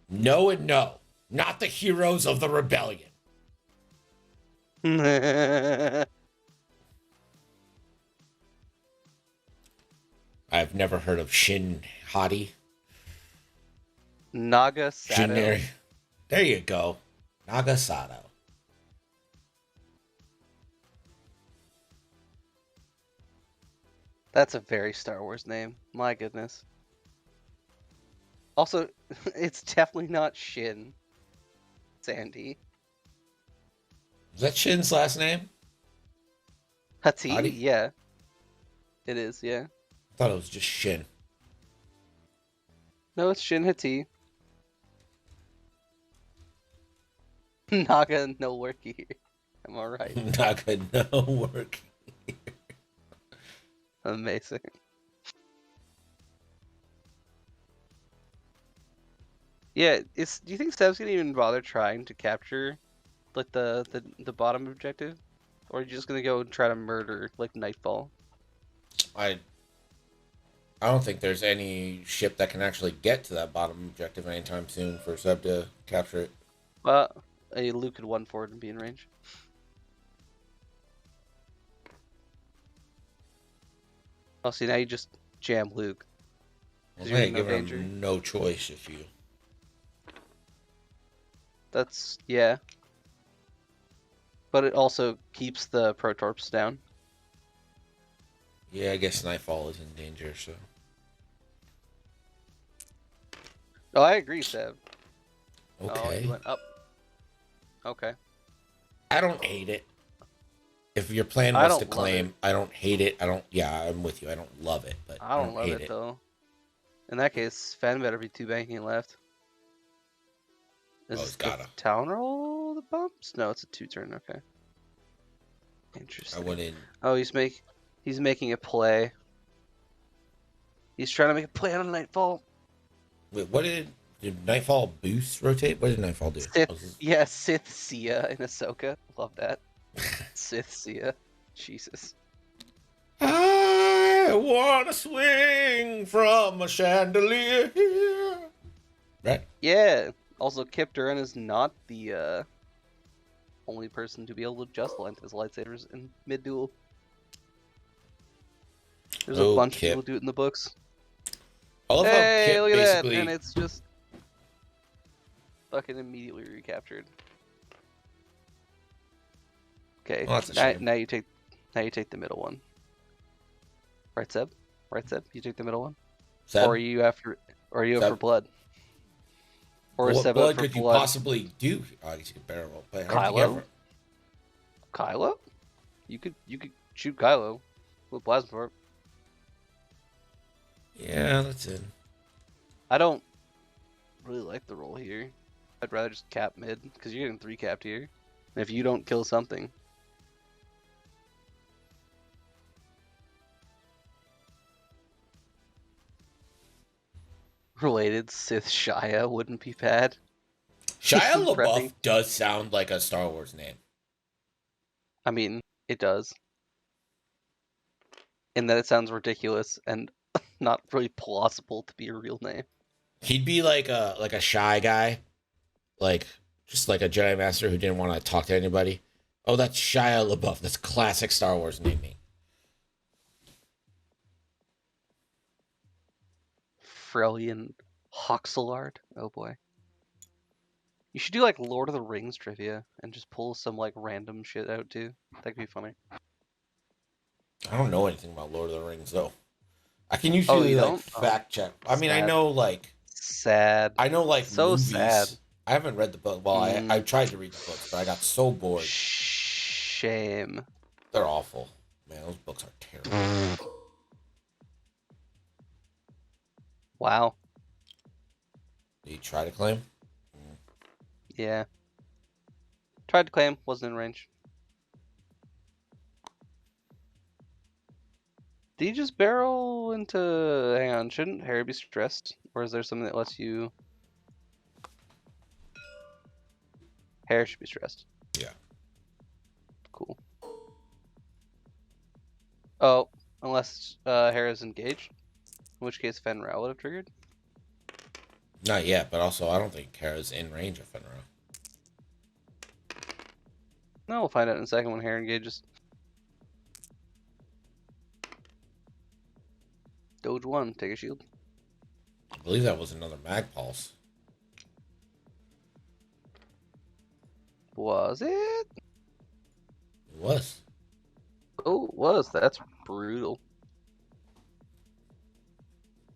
No and no. Not the heroes of the rebellion. I've never heard of Shin Hati. Naga Sato. There you go. Naga Sato. That's a very Star Wars name. My goodness. Also, it's definitely not Shin. Sandy. Is that Shin's last name? Hati? Hati? Yeah. It is, yeah. I thought it was just Shin. No, it's Shin Hati. Naga no work here. Am I right? Naga no work. Amazing. Yeah, do you think Seb's gonna even bother trying to capture like the bottom objective? Or are you just gonna go and try to murder like Nightfall? I don't think there's any ship that can actually get to that bottom objective anytime soon for Seb to capture it. But a Luke could 1-4 and be in range. Oh, see, now you just jam Luke. Well, You're hey, in no giving danger. him no choice if you. That's, yeah. But it also keeps the Protorps down. Yeah, I guess Nightfall is in danger, so. Oh, I agree, Seb. Oh, Okay. you went up. Okay. I don't hate it. If your plan I was to don't love claim, I don't hate it. Yeah, I'm with you. I don't love it, but I don't love hate it, though. In that case, Fen better be 2 banking left. Is it's the gotta. town roll the bumps? No, it's a 2-turn, okay. I Interesting. wouldn't. Oh, he's making a play. He's trying to make a play on Nightfall. Wait, what did Nightfall boost rotate? What did Nightfall do? Sith Sia in Ahsoka. Love that. Sith Sia. Jesus. I wanna swing from a chandelier. Right? Yeah. Also, Kip Duran is not the only person to be able to adjust the length of his lightsabers in mid-duel. There's a bunch of Kip. people who do it in the books. I love how Hey, Kip look at that, basically. and it's just fucking immediately recaptured. Okay, Oh, that's a shame. now you take the middle one. Right, Seb? Right, Seb? You take the middle one? Seb? Or are you after up for blood? Or is What Seb blood up for could you blood? possibly do? Oh, I guess you could barrel roll. But I don't think Kylo? ever- Kylo? You could shoot Kylo with plasma torp. Yeah, that's it. I don't really like the roll here. I'd rather just cap mid, because you're getting 3 capped here. And if you don't kill something. Related Sith Shia wouldn't be bad. Shia LaBeouf Prepping. does sound like a Star Wars name. I mean, it does. In that it sounds ridiculous and not really plausible to be a real name. He'd be like a shy guy, like just like a Jedi Master who didn't want to talk to anybody. Oh, that's Shia LaBeouf. That's classic Star Wars naming. Frelian Hoxelard. Oh boy. You should do like Lord of the Rings trivia and just pull some like random shit out too. That could be funny. I don't know anything about Lord of the Rings though. I can usually you like don't? fact check. I mean, I Sad. know like Sad. I know like So movies. sad. I haven't read the book. Well, I tried to read the books, but I got so bored. Shame. They're awful. Man, those books are terrible. Wow. Did you try to claim? Yeah. Tried to claim, wasn't in range. Did you just barrel into... Hang on, shouldn't Harry be stressed? Or is there something that lets you... Harry should be stressed. Yeah. Cool. Oh, unless Harry is engaged. In which case Fenrir would have triggered. Not yet, but also I don't think Kara's in range of Fenrir. No, we'll find out in a second when Harry engages. Doge 1, take a shield. I believe that was another Mag Pulse. Was it? It was. Oh, it was. That's brutal.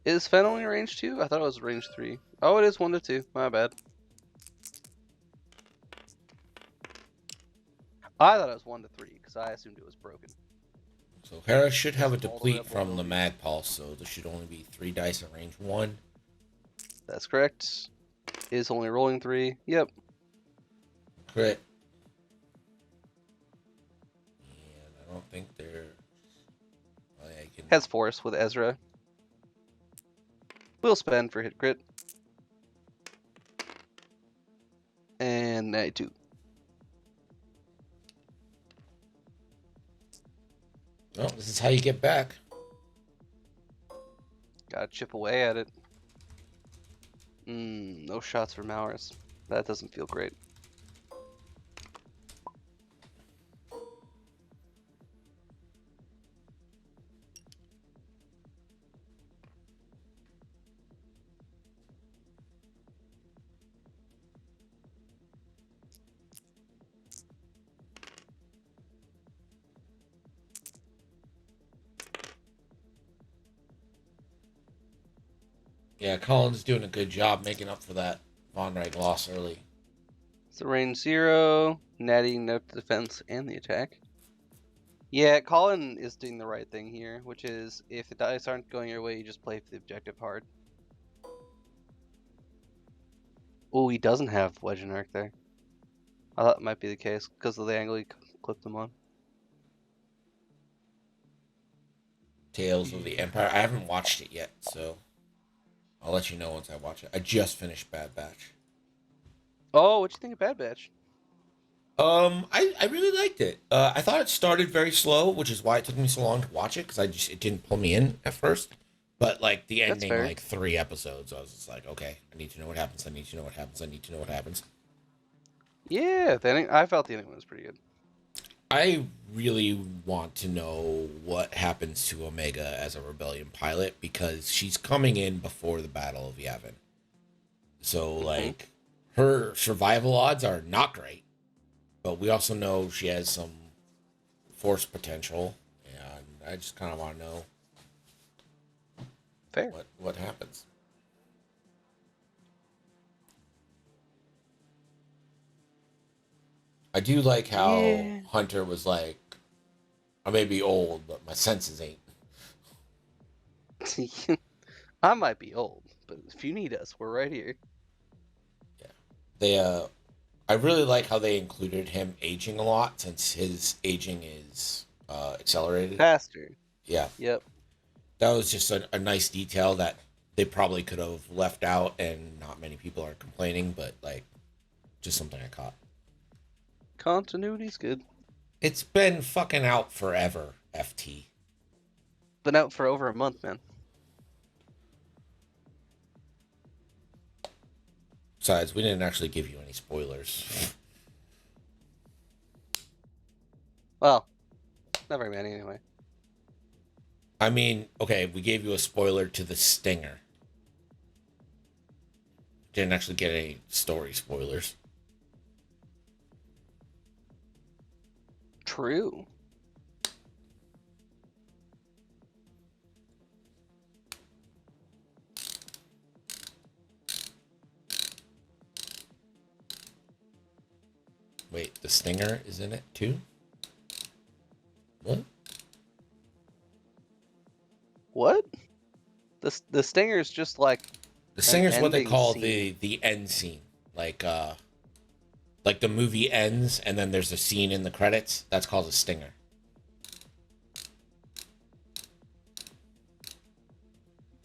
Is Fen only range 2? I thought it was range 3. Oh, it is 1 to 2. My bad. I thought it was 1 to 3 because I assumed it was broken. So Hera should have a All the way deplete up from the below. Mag Pulse, so there should only be 3 dice at range 1. That's correct. Is only rolling 3. Yep. Crit. And I don't think they're... Well, yeah, I can... Has force with Ezra. Will spend for hit crit. And 92. Well, this is how you get back. Gotta chip away at it. No shots for Mowers. That doesn't feel great. Yeah, Colin's doing a good job making up for that Von Reg loss early. So range 0, netting note the defense and the attack. Yeah, Colin is doing the right thing here, which is if the dice aren't going your way, you just play for the objective hard. Oh, he doesn't have Wedge and Arc there. I thought it might be the case because of the angle he clipped them on. Tales of the Empire. I haven't watched it yet, so I'll let you know once I watch it. I just finished Bad Batch. Oh, what'd you think of Bad Batch? I really liked it. I thought it started very slow, which is why it took me so long to watch it, because it didn't pull me in at first. But like the ending, fair. like 3 episodes, I was just like, okay, I need to know what happens. I need to know what happens. I need to know what happens. Yeah, the ending, I felt the ending was pretty good. I really want to know what happens to Omega as a Rebellion pilot, because she's coming in before the Battle of Yavin. So like her survival odds are not great. But we also know she has some force potential, and I just kind of want to know Fair. what happens. I do like how Hunter was like, I may be old, but my senses ain't. I might be old, but if you need us, we're right here. Yeah. I really like how they included him aging a lot, since his aging is accelerated. Faster. Yeah. Yep. That was just a nice detail that they probably could have left out, and not many people are complaining, but like, just something I caught. Continuity's good. It's been fucking out forever, FT. Been out for over a month, man. Besides, we didn't actually give you any spoilers. Well, not very many anyway. I mean, okay, we gave you a spoiler to the Stinger. Didn't actually get any story spoilers. True. Wait, the Stinger is in it too? What? What? The Stinger's just like The Stinger's what they ending call scene. the end scene. Like the movie ends and then there's a scene in the credits. That's called a Stinger.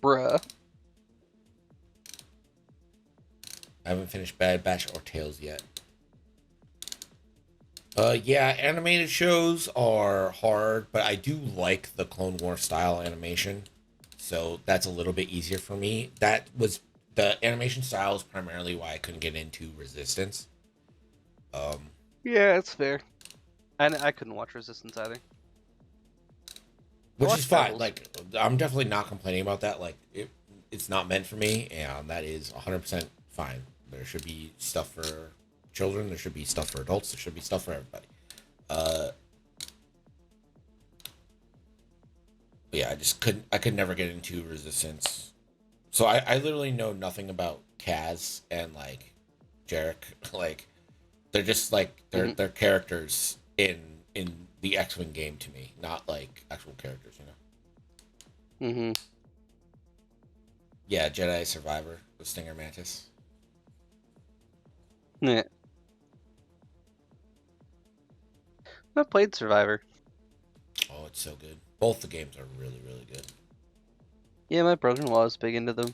Bruh. I haven't finished Bad Batch or Tales yet. Yeah, animated shows are hard, but I do like the Clone War style animation, so that's a little bit easier for me. That was the animation style is primarily why I couldn't get into Resistance. Yeah, it's fair. And I couldn't watch Resistance either. Which watch is fine. Rebels. Like, I'm definitely not complaining about that. Like, it's not meant for me, and that is 100% fine. There should be stuff for children. There should be stuff for adults. There should be stuff for everybody. But yeah, I could never get into Resistance. So I literally know nothing about Kaz and like Jarek. Like, they're just like they're characters in the X-Wing game to me, not like actual characters, you know. Mm-hmm. Yeah, Jedi Survivor with Stinger Mantis. Yeah. I played Survivor. Oh, it's so good. Both the games are really, really good. Yeah, my brother-in-law is big into them.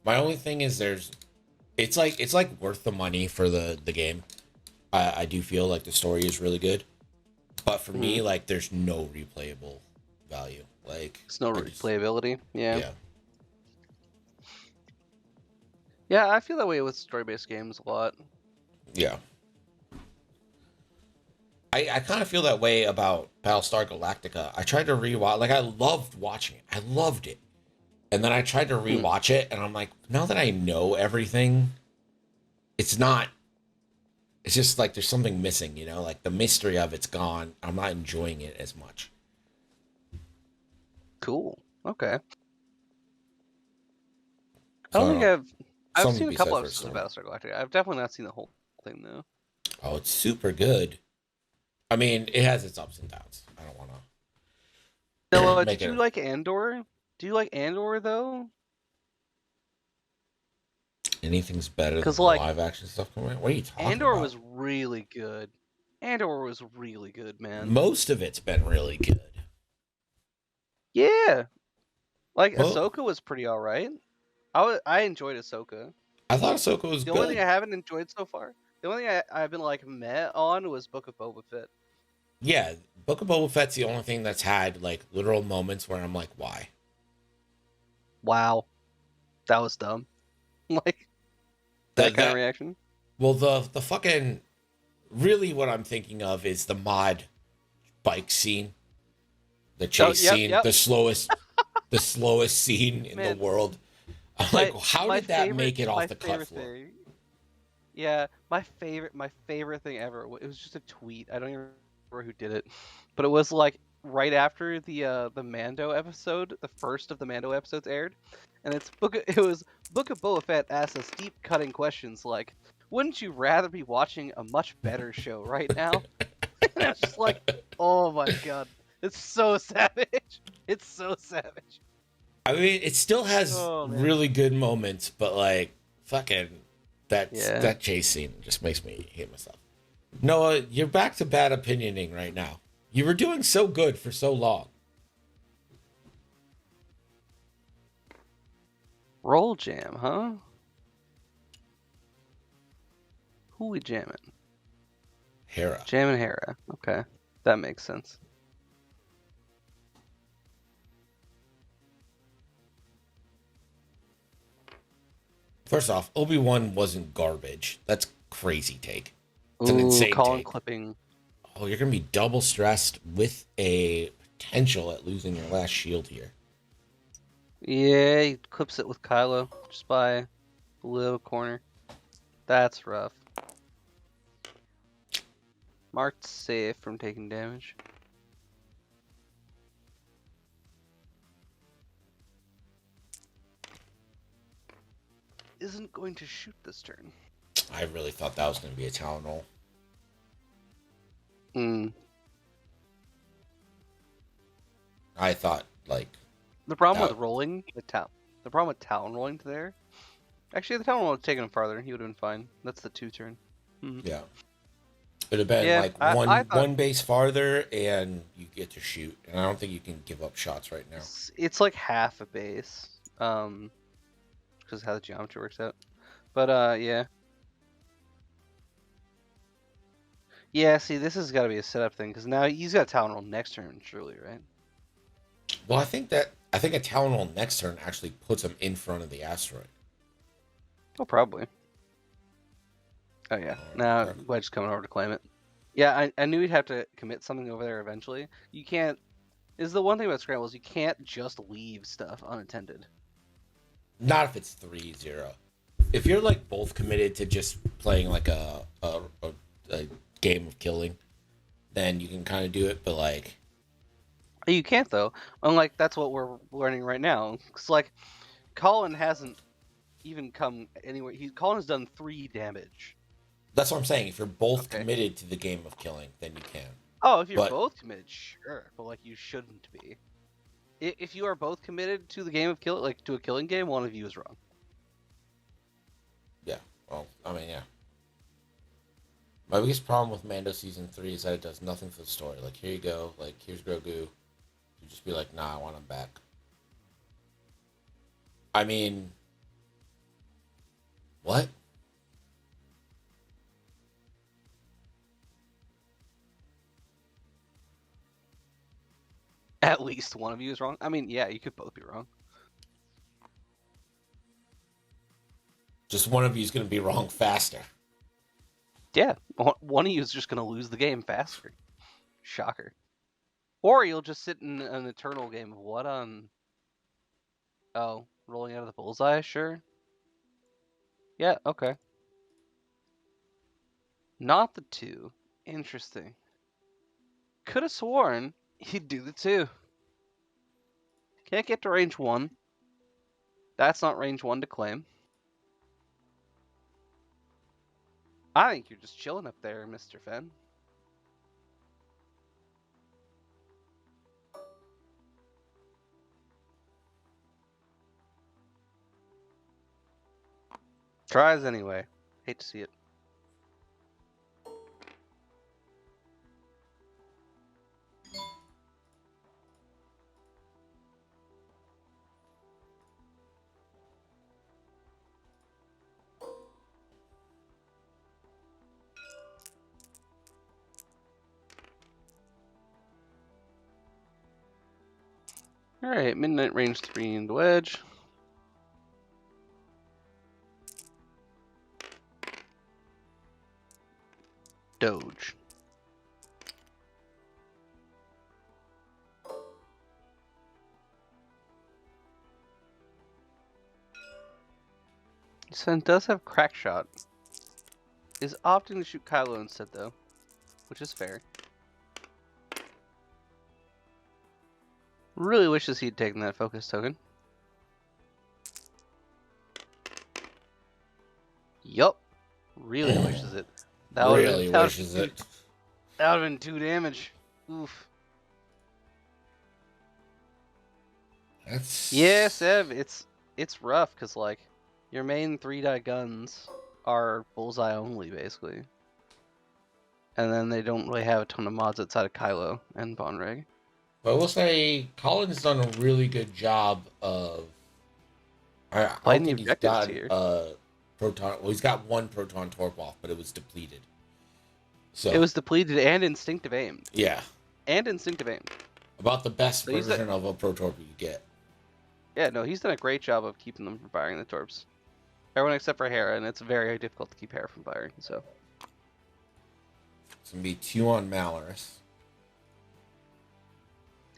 My only thing is it's like worth the money for the game. I do feel like the story is really good, but for me, like, there's no replayable value. Like, It's no replayability. Yeah. Yeah. Yeah, I feel that way with story-based games a lot. Yeah. I kind of feel that way about Battlestar Galactica. I tried to rewatch, like, I loved watching it. I loved it. And then I tried to rewatch it, and I'm like, now that I know everything, it's just like there's something missing, you know? Like, the mystery of it's gone. I'm not enjoying it as much. Cool. Okay. I So, don't think I've something seen to a be couple said for episodes of story. Battlestar Galactica. I've definitely not seen the whole thing though. Oh, it's super good. I mean, it has its ups and downs. I don't want to. Noah, Make did you it- like Andor? Do you like Andor though? Anything's better than 'Cause, the like, live action stuff coming out? What are you talking Andor about? was really good. Andor was really good, man. Most of it's been really good. Yeah. Like, Well- Ahsoka was pretty alright. I enjoyed Ahsoka. I thought Ahsoka was The good. only thing I haven't enjoyed so far, the only thing I've been like meh on was Book of Boba Fett. Yeah, Book of Boba Fett's the only thing that's had like literal moments where I'm like, why? Wow. That was dumb. Like, that kind of reaction. Well, the fucking really what I'm thinking of is the mod bike scene, the chase scene, yep. the slowest scene in the world. I'm like, how did that make it off the cut floor? Yeah, my favorite thing ever. It was just a tweet. I don't even remember who did it, but it was like right after the Mando episode, the first of the Mando episodes aired, and it was Book of Boba Fett asks us deep cutting questions like, "Wouldn't you rather be watching a much better show right now?" And I was just like, "Oh my god, it's so savage! It's so savage." I mean, it still has really good moments, but like fucking that chase scene just makes me hate myself. Noah, you're back to bad opinioning right now. You were doing so good for so long. Roll jam, huh? Who we jamming? Hera. Jamming Hera. Okay, that makes sense. First off, Obi-Wan wasn't garbage. That's crazy take. It's an insane Colin take. clipping. Oh, you're gonna be double stressed with a potential at losing your last shield here. Yeah, he clips it with Kylo just by a little corner. That's rough. Marked safe from taking damage. Isn't going to shoot this turn. I really thought that was gonna be a talent roll. I thought like the problem with rolling the problem with talon rolling to there. Actually, the talon roll would have taken him farther. He would have been fine. That's the 2 turn. Yeah. It'd have been like one base farther, and you get to shoot. And I don't think you can give up shots right now. It's like half a base, because of how the geometry works out. But yeah. Yeah, see, this has got to be a setup thing, because now he's got a talon roll next turn, surely, right? Well, I think a talon roll next turn actually puts him in front of the asteroid. Oh, probably. Oh, yeah. Now, Wedge's coming over to claim it. Yeah, I knew he'd have to commit something over there eventually. You can't... Is the one thing about Scrambles, you can't just leave stuff unattended. Not if it's 3-0. If you're, like, both committed to just playing, like, a game of killing, then you can kind of do it, but, like... You can't, though. Unlike, that's what we're learning right now. Because, like, Colin hasn't even come anywhere. Colin has done 3 damage. That's what I'm saying. If you're both committed to the game of killing, then you can. Oh, if you're both committed, sure. But, like, you shouldn't be. If you are both committed to the game of killing, like, to a killing game, one of you is wrong. Yeah. Well, I mean, yeah. My biggest problem with Mando Season 3 is that it does nothing for the story. Like, here you go. Like, here's Grogu. You just be like, nah, I want him back. I mean, what? At least one of you is wrong. I mean, yeah, you could both be wrong. Just one of you is going to be wrong faster. Yeah, one of you is just going to lose the game faster. Shocker. Or you'll just sit in an eternal game of what on... Oh, rolling out of the bullseye? Sure. Yeah, okay. Not the 2. Interesting. Could have sworn he'd do the 2. Can't get to range 1. That's not range 1 to claim. I think you're just chilling up there, Mr. Fenn. Tries anyway. Hate to see it. Alright, midnight range 3 into wedge. Doge. Sun does have crack shot. Is opting to shoot Kylo instead though, which is fair. Really wishes he'd taken that focus token. Yup. Really wishes it. That really wishes it. That would have been 2 damage. Oof. That's... Yeah, Seb, it's rough because like your main 3-die guns are bullseye only basically, and then they don't really have a ton of mods outside of Kylo and Bonreg. But I will say, Colin's done a really good job of. I don't Playing the think he's objectives got here. proton. Well, he's got one proton torp off, but it was depleted. So It was depleted and instinctive aimed. yeah, And instinctive aimed. about the best So he's version of a pro torp you get. Yeah, no, he's done a great job of keeping them from firing the torps. Everyone except for Hera, and it's very difficult to keep Hera from firing. So It's gonna be 2 on Malorus.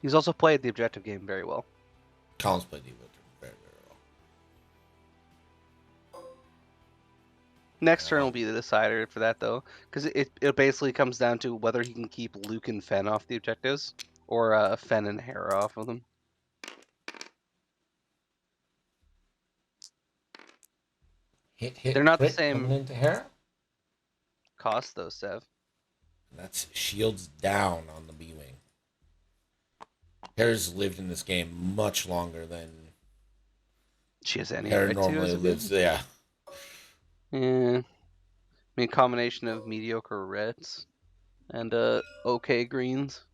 he's also played the objective game very well. Colin's played the Victor very, very well. Next turn will be the decider for that, though, because it basically comes down to whether he can keep Luke and Fenn off the objectives, or Fenn and Hera off of them. Hit. They're not the crit same- coming into Hera. Cost, though, Sev. That's shields down on the B-Wing. Hera's lived in this game much longer than She has any Hera right to, normally as a lives. bit. Yeah. Yeah. I mean, combination of mediocre reds and okay greens.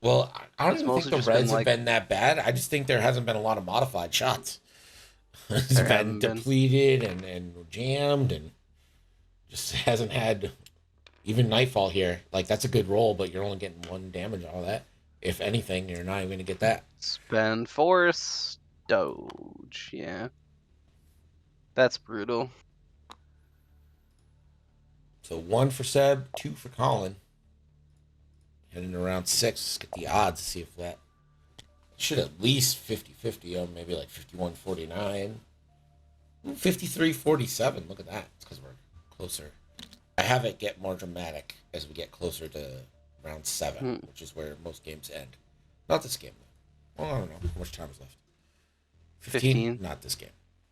Well, I don't It's even think mostly the just been, Reds have like- been that bad. I just think there hasn't been a lot of modified shots. It's There been haven't been. depleted and jammed and just hasn't had even Nightfall here. Like, that's a good roll, but you're only getting 1 damage out of that. If anything, you're not even going to get that. Spend force, Doge, yeah. That's brutal. So 1 for Seb, 2 for Colin. Heading around 6. Let's get the odds to see if that should at least 50-50, or maybe like 51-49. 53-47. Look at that. It's because we're closer. I have it get more dramatic as we get closer to round 7, which is where most games end. Not this game, though. Well, I don't know. How much time is left? 15? Not this game.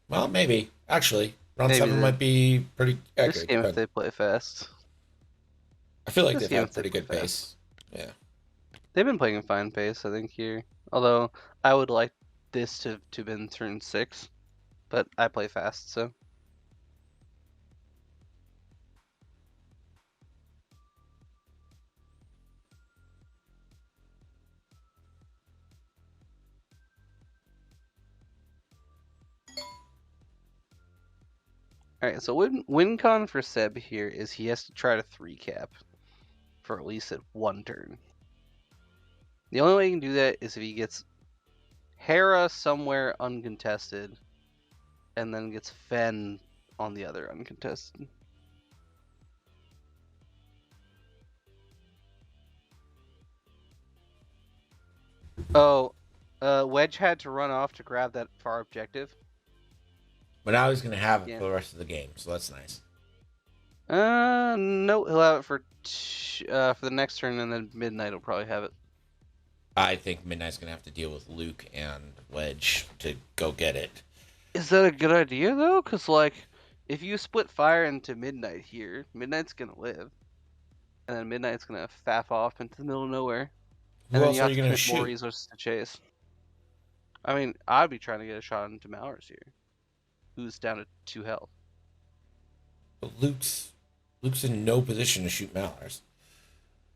Well, maybe. Actually, round Maybe 7 might be pretty accurate. This game, if they play fast. I feel like this they've game, had if they pretty good play pace. Yeah. They've been playing a fine pace, I think, here. Although, I would like this to have been turn 6. But I play fast, so. Alright, so win con for Seb here is he has to try to 3-cap for at least at 1 turn. The only way he can do that is if he gets Hera somewhere uncontested, and then gets Fen on the other uncontested. Oh, Wedge had to run off to grab that far objective. But now he's going to have it Yeah. for the rest of the game, so that's nice. No, he'll have it for the next turn, and then Midnight will probably have it. I think Midnight's going to have to deal with Luke and Wedge to go get it. Is that a good idea, though? Because, like, if you split fire into Midnight here, Midnight's going to live. And then Midnight's going to faff off into the middle of nowhere. Who And then else you are have you to going to commit more shoot? resources to chase. I mean, I'd be trying to get a shot into Mowers here, who's down to 2 health. But Luke's in no position to shoot Malars.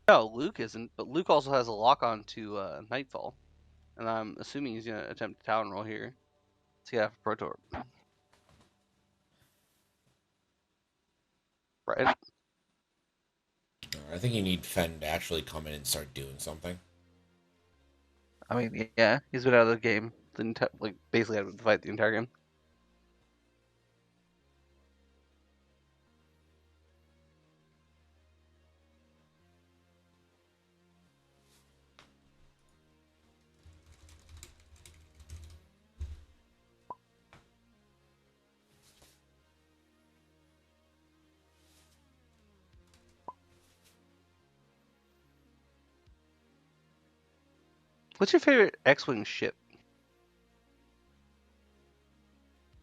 No, Luke isn't, but Luke also has a lock-on to Nightfall. And I'm assuming he's going to attempt a Talon roll here to get after Protor. Right? I think you need Fen to actually come in and start doing something. I mean, yeah, he's been out of the game, basically out of the fight the entire game. What's your favorite X-Wing ship?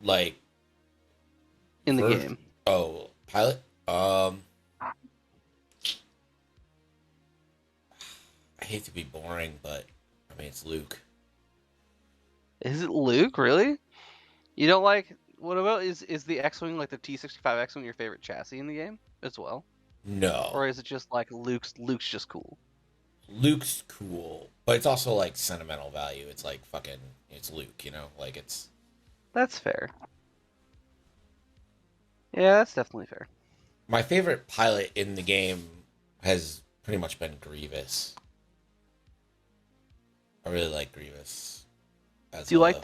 Like In the First- game. Oh, pilot. I hate to be boring, but I mean it's Luke. Is it Luke, really? You don't like... What about, is the X-Wing, like the T-65 X-Wing, your favorite chassis in the game as well? No, Or is it just like Luke's just cool? Luke's cool, but it's also like sentimental value. It's like fucking, it's Luke, you know, like it's. That's fair. Yeah, that's definitely fair. My favorite pilot in the game has pretty much been Grievous. I really like Grievous. Do you like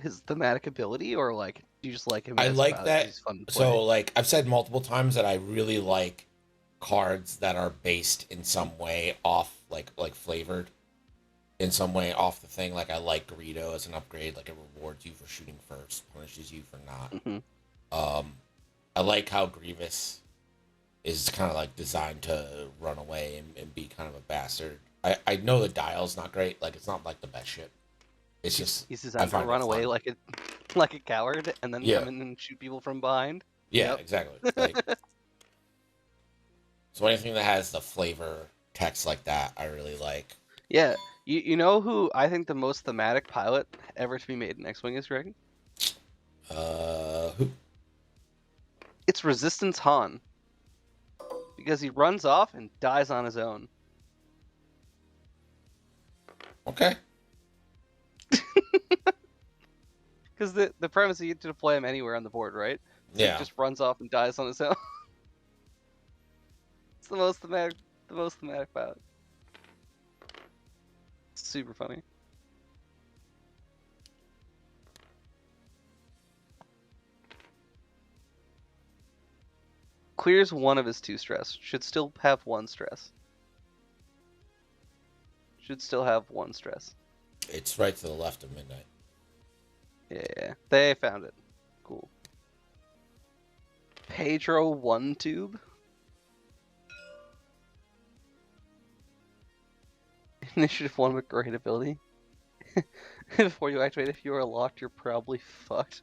his thematic ability, or like do you just like him? I as like about that. he's fun to play? So, like I've said multiple times that I really like cards that are based in some way off, like flavored in some way off the thing. Like I like Greedo as an upgrade. Like it rewards you for shooting first, punishes you for not. Mhm. I like how Grievous is kind of like designed to run away and be kind of a bastard. I know the dial's not great. Like it's not like the best shit. It's just He's I designed to find it run away fun. like a coward, and then Yeah. come in and shoot people from behind. Yeah, Yep. exactly. Like, so anything that has the flavor text like that, I really like. Yeah, you know who I think the most thematic pilot ever to be made in X-Wing is, Greg? Who? It's Resistance Han. Because he runs off and dies on his own. Okay. Because the premise is you get to deploy him anywhere on the board, right? So Yeah. he just runs off and dies on his own. It's the most thematic pilot. Super funny. Clears 1 of his 2 stress. Should still have 1 stress. Should still have 1 stress. It's right to the left of midnight. Yeah, they found it. Cool. Pedro 1 tube. Initiative 1 with great ability. Before you activate, if you are locked, you're probably fucked.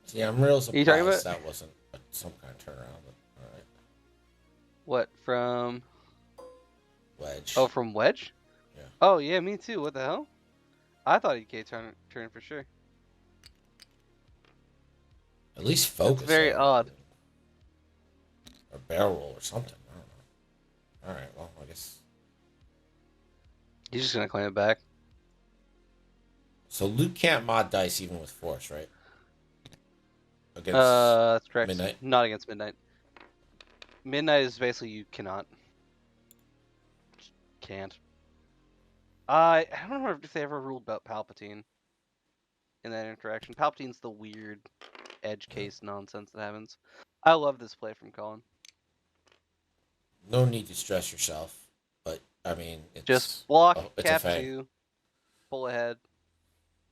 See, I'm real you talking surprised about- that wasn't some kind of turnaround. But all right, What, from... Wedge. Oh, from Wedge? Yeah. Oh, yeah, me too. What the hell? I thought he'd K turn for sure. At least focus. very on it. odd. Or barrel roll or something. I don't know. All right. Well, I guess He's just gonna claim it back. So Luke can't mod dice even with force, right? Against That's correct. Midnight? Not against Midnight. Midnight is basically you cannot. Can't. I don't remember if they ever ruled about Palpatine in that interaction. Palpatine's the weird edge case nonsense that happens. I love this play from Colin. No need to stress yourself, but I mean, it's Just block, it's cap a fang. 2, pull ahead.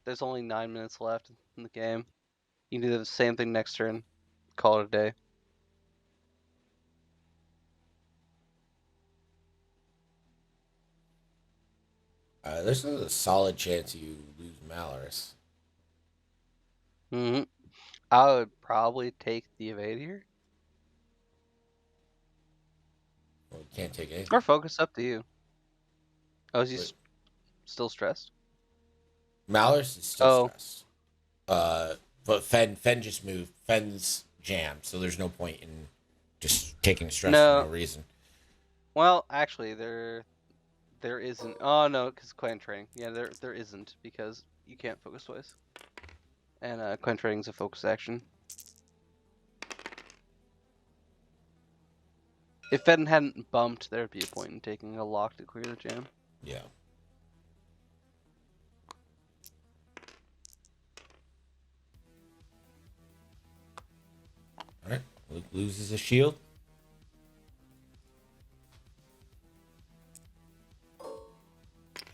There's only 9 minutes left in the game. You can do the same thing next turn. Call it a day. There's a solid chance you lose Malorus. Mm-hmm. I would probably take the evade here. Well, you can't take anything. Or focus, up to you. Oh, is he Wait. still stressed? Malorus is still Oh. stressed. But Fen just moved. Fen's jammed, so there's no point in just taking stress for no reason. Well, actually, there isn't. Oh no, because clan training. Yeah, there isn't, because you can't focus twice. And clan training's a focus action. If Fedden hadn't bumped, there'd be a point in taking a lock to clear the jam. Yeah. Alright, Luke loses a shield.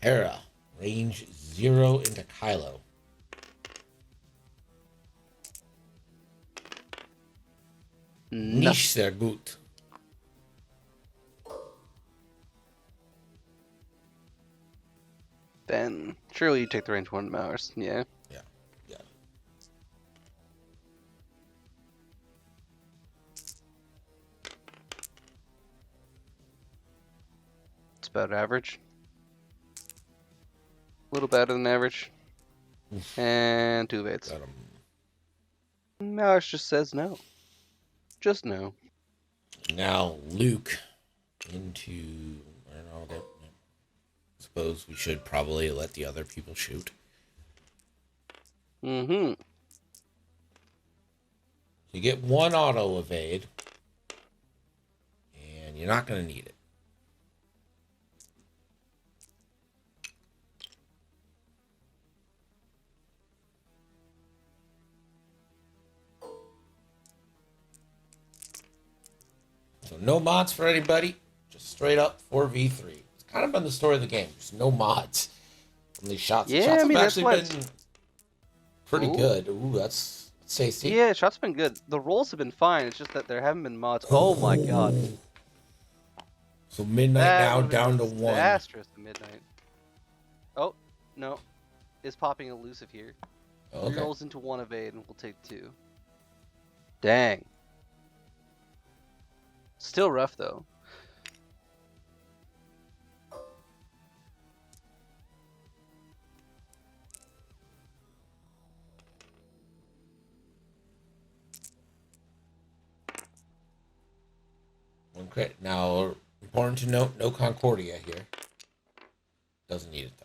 Hera, range 0 into Kylo. Nicht sehr gut. Then surely you take the range 1 Mowers. Yeah. Yeah. It's about average. A little better than average. And 2 evades. Got him. Mowers just says no. Just no. Now Luke into, I don't know, I suppose we should probably let the other people shoot. Mm-hmm. You get 1 auto evade, and you're not going to need it. So no mods for anybody, just straight up 4v3. It's kind of been the story of the game, just no mods from these shots. Yeah, Shots I mean, have that's actually what been pretty good. Ooh, that's tasty. Yeah, shots have been good. The rolls have been fine. It's just that there haven't been mods. Oh my god. So Midnight That now would've been down to 1. disastrous at Midnight. Oh, no. Is popping elusive here. Okay. Rolls into 1 evade and we'll take 2. Dang. Still rough though. One crit. Now, important to note, no Concordia here. Doesn't need it though.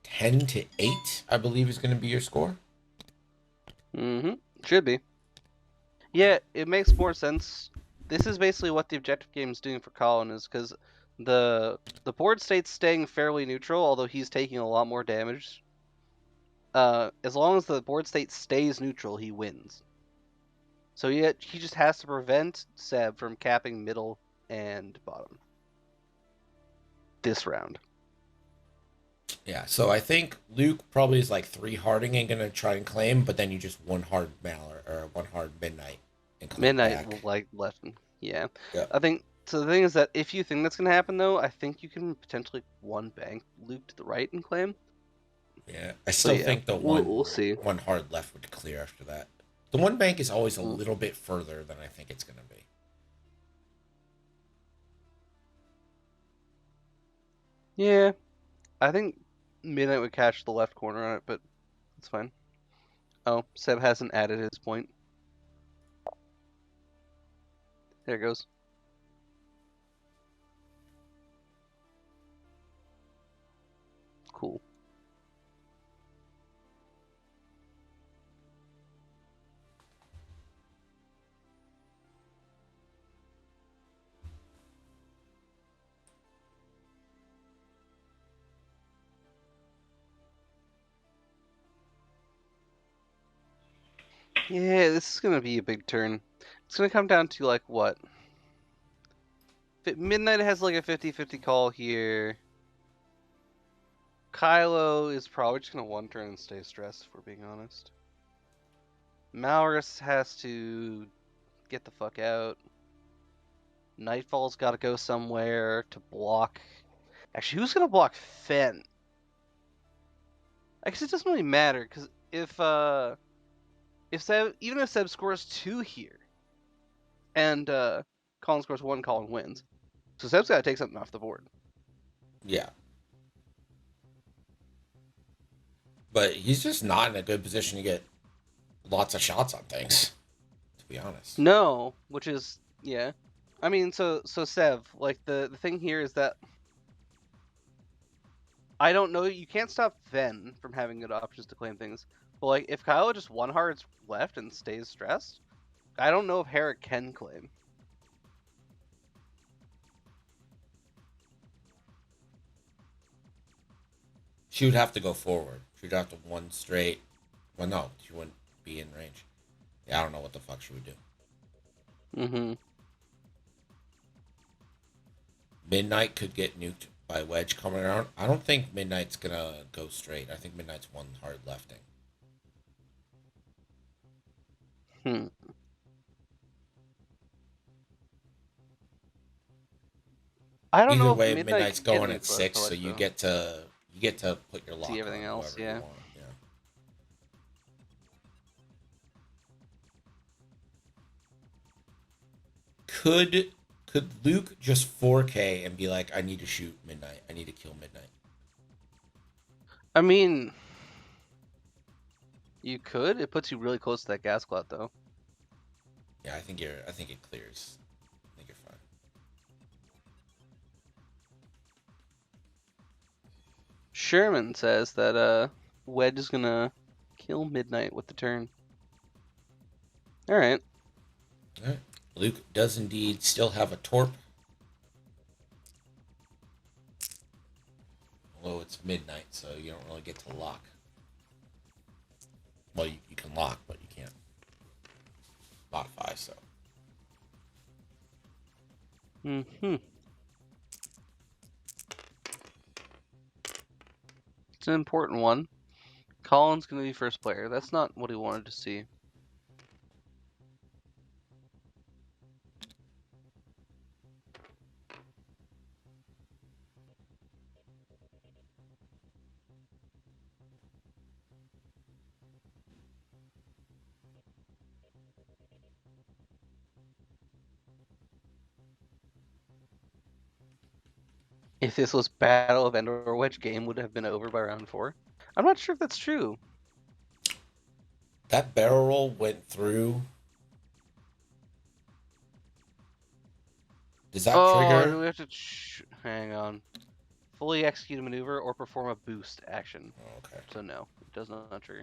Ten to 8, I believe, is going to be your score. Mm-hmm. Should be. Yeah, it makes more sense. This is basically what the objective game is doing for Colin, is because the board state's staying fairly neutral, although he's taking a lot more damage. As long as the board state stays neutral, he wins. So he just has to prevent Seb from capping middle and bottom this round. Yeah, so I think Luke probably is like 3 harding and going to try and claim, but then you just 1 hard Malor or 1 hard Midnight. And come Midnight back. will left. Yeah. Yep. I think so. The thing is that if you think that's gonna happen, though, I think you can potentially 1 bank Luke to the right and claim. Yeah, I still think the we'll see. 1 hard left would clear after that. The 1 bank is always a little bit further than I think it's going to be. Yeah, I think Midnight would catch the left corner on it, but it's fine. Oh, Seb hasn't added his point. There it goes. Cool. Yeah, this is gonna be a big turn. It's gonna come down to like what? Midnight has like a 50-50 call here. Kylo is probably just gonna one turn and stay stressed, if we're being honest. Malrus has to get the fuck out. Nightfall's gotta go somewhere to block. Actually, who's gonna block Fen? I guess it doesn't really matter, because if Seb, even if Seb scores 2 here, and Colin scores 1, Colin wins. So Seb's gotta take something off the board. Yeah. But he's just not in a good position to get lots of shots on things, to be honest. No, which is, yeah. I mean, so Sev, like, the thing here is that I don't know, you can't stop Fen from having good options to claim things. But, like, if Kylo just one hard's left and stays stressed, I don't know if Herrick can claim. She would have to go forward. She would have to one straight. Well, no, she wouldn't be in range. Yeah, I don't know what the fuck she would do. Mm-hmm. Midnight could get nuked by Wedge coming around. I don't think Midnight's gonna go straight. I think Midnight's one hard lefting. I don't know Either if way, Midnight Midnight's can get going nuked at by 6, so Wedge, you though. get to put your lock See everything on else, whoever yeah. you want. Yeah. Could Luke just 4K and be like, I need to shoot Midnight. I need to kill Midnight. I mean, you could. It puts you really close to that gas cloud, though. Yeah, I think it clears. I think you're fine. Sherman says that Wedge is gonna kill Midnight with the turn. Alright. All right. Luke does indeed still have a torp. Although it's midnight, so you don't really get to lock. Well, you can lock, but you can't modify, so. Mm-hmm. It's an important one. Colin's gonna be first player. That's not what he wanted to see. If this was Battle of Endor, Wedge game would have been over by round 4. I'm not sure if that's true. That barrel roll went through. Does that trigger? Do we have to hang on. Fully execute a maneuver or perform a boost action. Oh, okay. So no, it does not trigger.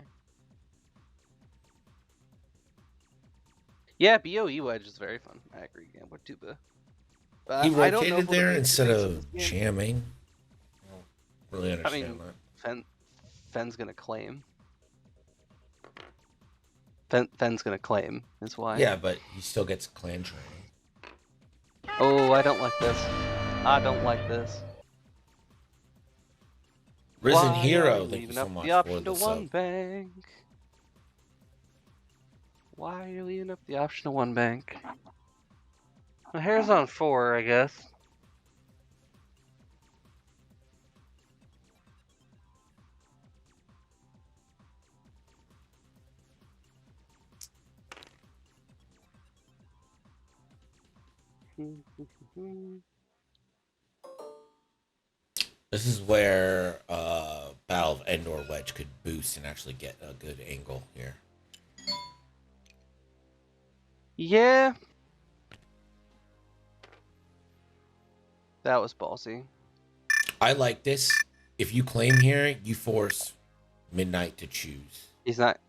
Yeah, BOE Wedge is very fun. I agree. Yeah, what do the? He I don't know rotated if we'll there get instead fixed in of this game. jamming. I don't really understand I mean, that. Fen's gonna claim. Fen's gonna claim is why. Yeah, but he still gets clan training. Oh, I don't like this. I don't like this. Risen Why are Hero, you thank you leaving so up much the for option the to one sub. bank? Why are you leaving up the option to one bank? My hair's on 4, I guess. This is where Battle of Endor Wedge could boost and actually get a good angle here. Yeah. That was ballsy. I like this. If you claim here, you force Midnight to choose. He's not.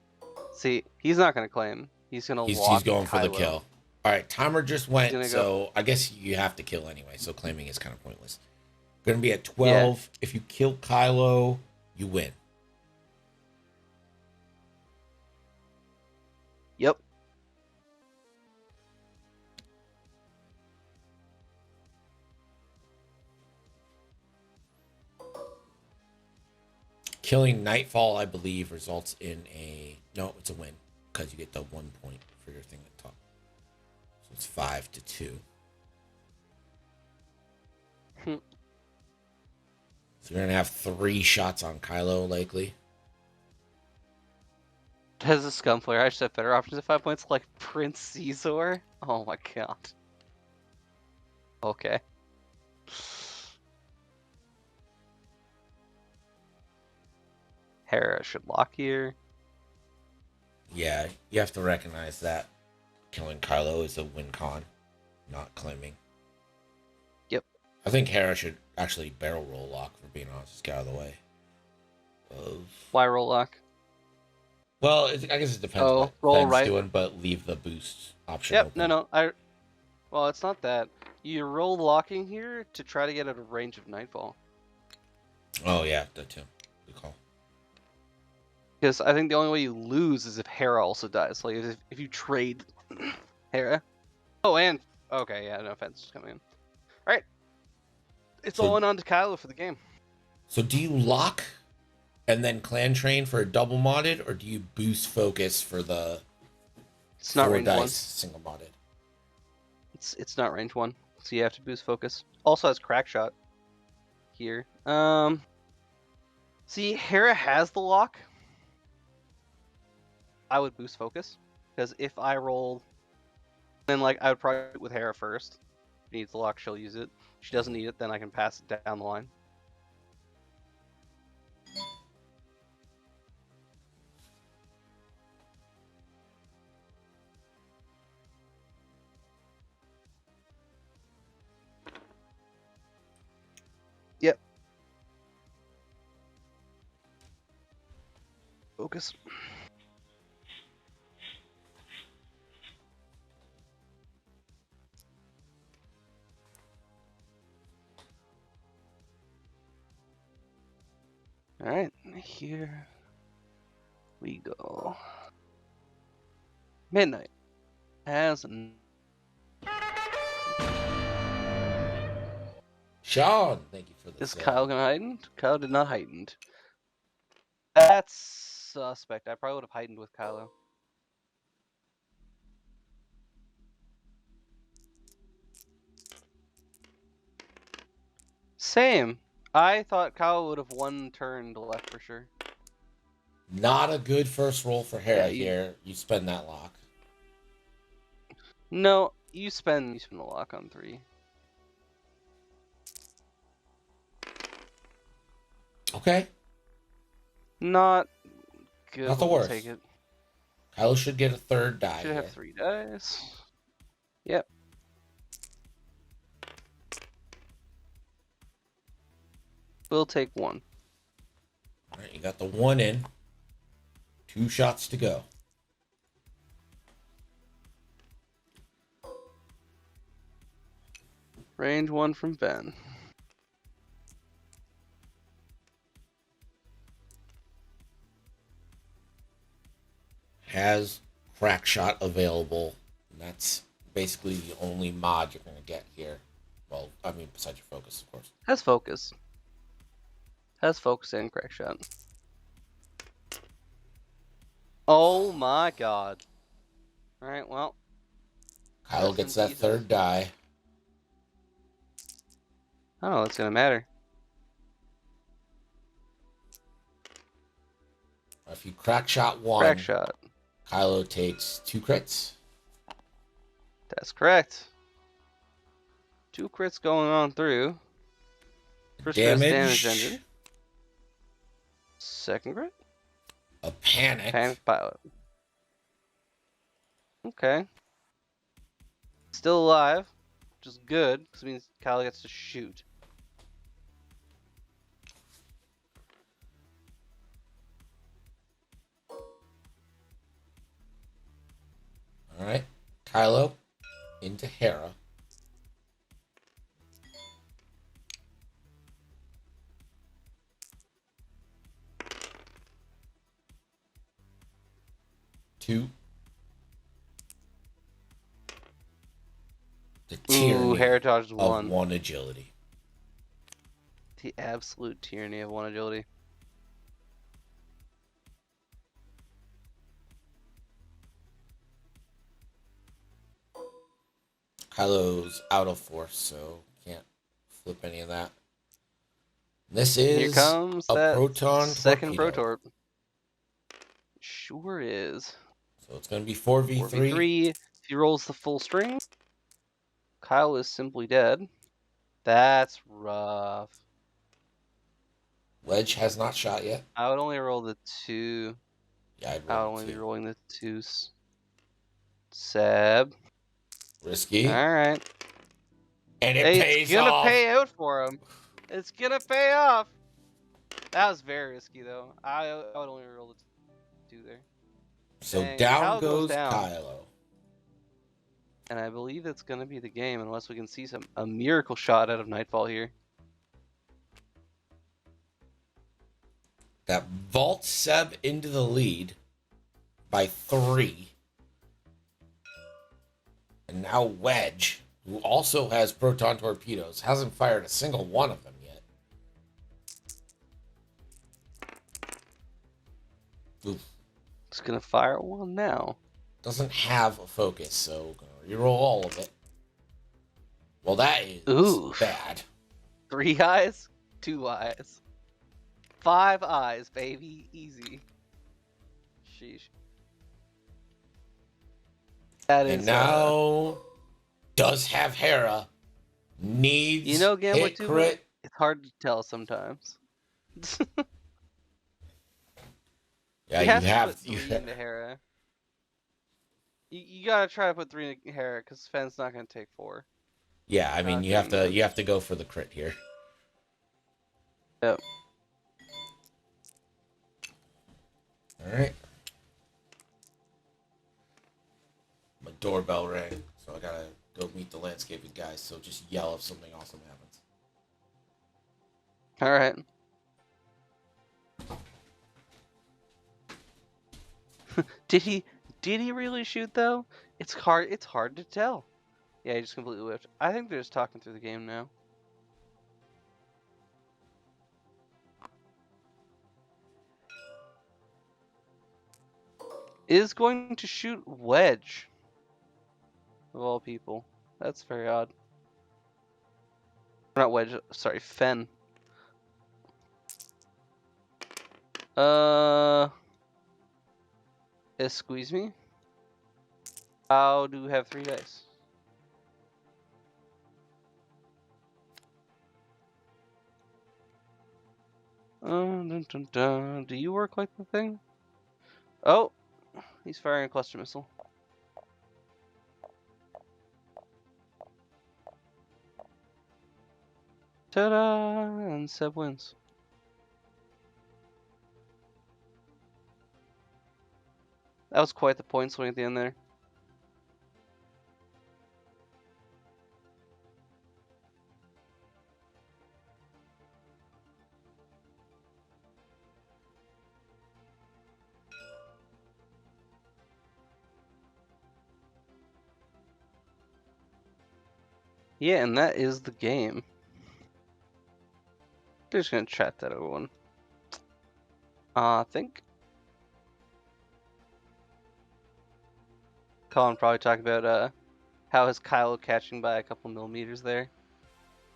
See, he's not gonna claim. He's gonna He's lock going for the Kylo. kill. All right, timer just went, gonna so I guess you have to kill anyway. So claiming is kind of pointless. Going to be at 12. Yeah. If you kill Kylo, you win. Yep. Killing Nightfall, I believe, results in a... No, it's a win, because you get the 1 point for your thing at top. So it's 5-2. So you're going to have 3 shots on Kylo, likely. As a scum player, I should have better options at 5 points, like Prince Caesar. Oh my god. Okay. Hera should lock here. Yeah, you have to recognize that killing Kylo is a win con, not claiming. Yep. I think Hera should actually barrel roll lock, for being honest. Just get out of the way. Why roll lock? Well, I guess it depends what roll Ben's right. doing, but leave the boost option Yep, open. no. Well, it's not that. You roll locking here to try to get out of range of Nightfall. Oh, yeah, that too. Good call. Because I think the only way you lose is if Hera also dies. Like, if you trade Hera. Oh, and... Okay, yeah, no offense is coming in. Alright. It's all on to Kylo for the game. So do you lock and then clan train for a double modded, or do you boost focus for the It's not 4 range dice 1. single modded? It's not range 1, so you have to boost focus. Also has crack shot here. See, Hera has the lock. I would boost focus, because if I roll, then like I would probably do it with Hera first. If she needs the lock, she'll use it. If she doesn't need it, then I can pass it down the line. Yep. Focus. Alright, here we go. Midnight has Sean, thank you for this. Is Kyle gonna heightened? Kyle did not heightened. That's suspect. I probably would have heightened with Kylo. Same. I thought Kyle would have one turn to left for sure. Not a good first roll for Hera Yeah, here. You spend that lock. No, you spend the lock on 3. Okay. Not good. Not the but we'll worst. Take it. Kylo should get a 3rd die. Should here. have 3 dice. Yep. We'll take 1. All right, you got the 1 in. 2 shots to go. Range 1 from Ben. Has crack shot available. And that's basically the only mod you're going to get here. Well, I mean, besides your focus, of course. Has focus. Has focus and crack shot. Oh my god. Alright, well. Kyle gets that 3rd die. I don't know what's gonna matter. If you crack shot 1, Crack shot. Kylo takes 2 crits. That's correct. 2 crits going on through. First crit's damage engine. Second crit? A panic. Panic pilot. Okay. Still alive. which is good because it means Kylo gets to shoot. All right, Kylo into Hera. Two. The tyranny Heritage of one. one agility. The absolute tyranny of one agility. Kylo's out of force, so can't flip any of that. This is Here comes a that proton second torpedo. protorp. Sure is. So it's going to be 4v3. 4v3. If he rolls the full string, Kyle is simply dead. That's rough. Wedge has not shot yet. I would only roll the 2. Yeah, I'd I would roll only be two. rolling the 2. Seb. Risky. Alright. And it pays It's gonna off. pay out for him. It's gonna pay off. That was very risky, though. I would only roll the 2 there. So And down Kyle goes down. Kylo. And I believe that's gonna be the game, unless we can see a miracle shot out of Nightfall here. That vaults Seb into the lead by 3. And now Wedge, who also has proton torpedoes, hasn't fired a single one of them yet. Oof. It's gonna fire one now. Doesn't have a focus, so gonna reroll all of it. Well, that is bad. 3 eyes, 2 eyes, 5 eyes, baby, easy. Sheesh. That And is. now does have Hera. Needs You know, Gambler hit 2, crit. it's hard to tell sometimes. Yeah, you have to put you 3 into Hera. You gotta try to put 3 into Hera because Fenn's not gonna take 4. Yeah, I mean Not you have getting to go for the crit here. Yep. All right. My doorbell rang, so I gotta go meet the landscaping guys. So just yell if something awesome happens. All right. Did he really shoot though? It's hard to tell. Yeah, he just completely whiffed. I think they're just talking through the game now. Is going to shoot Wedge. Of all people. That's very odd. Not Wedge, sorry, Fenn. Squeeze me. How do have 3 dice? Dun, dun, dun. Do you work like the thing? Oh, he's firing a cluster missile. Ta-da! And Seb wins. That was quite the point swing at the end there. Yeah, and that is the game. They're just gonna chat that over one. I think Colin probably talked about how his Kylo catching by a couple millimeters there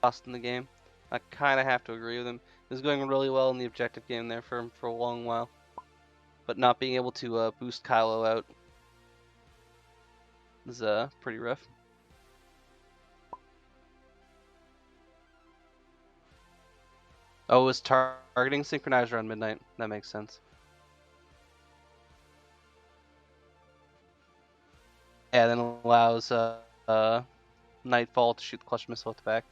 lost in the game. I kind of have to agree with him. It was going really well in the objective game there for him for a long while, but not being able to boost Kylo out is pretty rough. Oh, it was targeting synchronized around midnight. That makes sense. Yeah, then allows Nightfall to shoot the cluster missile at the back.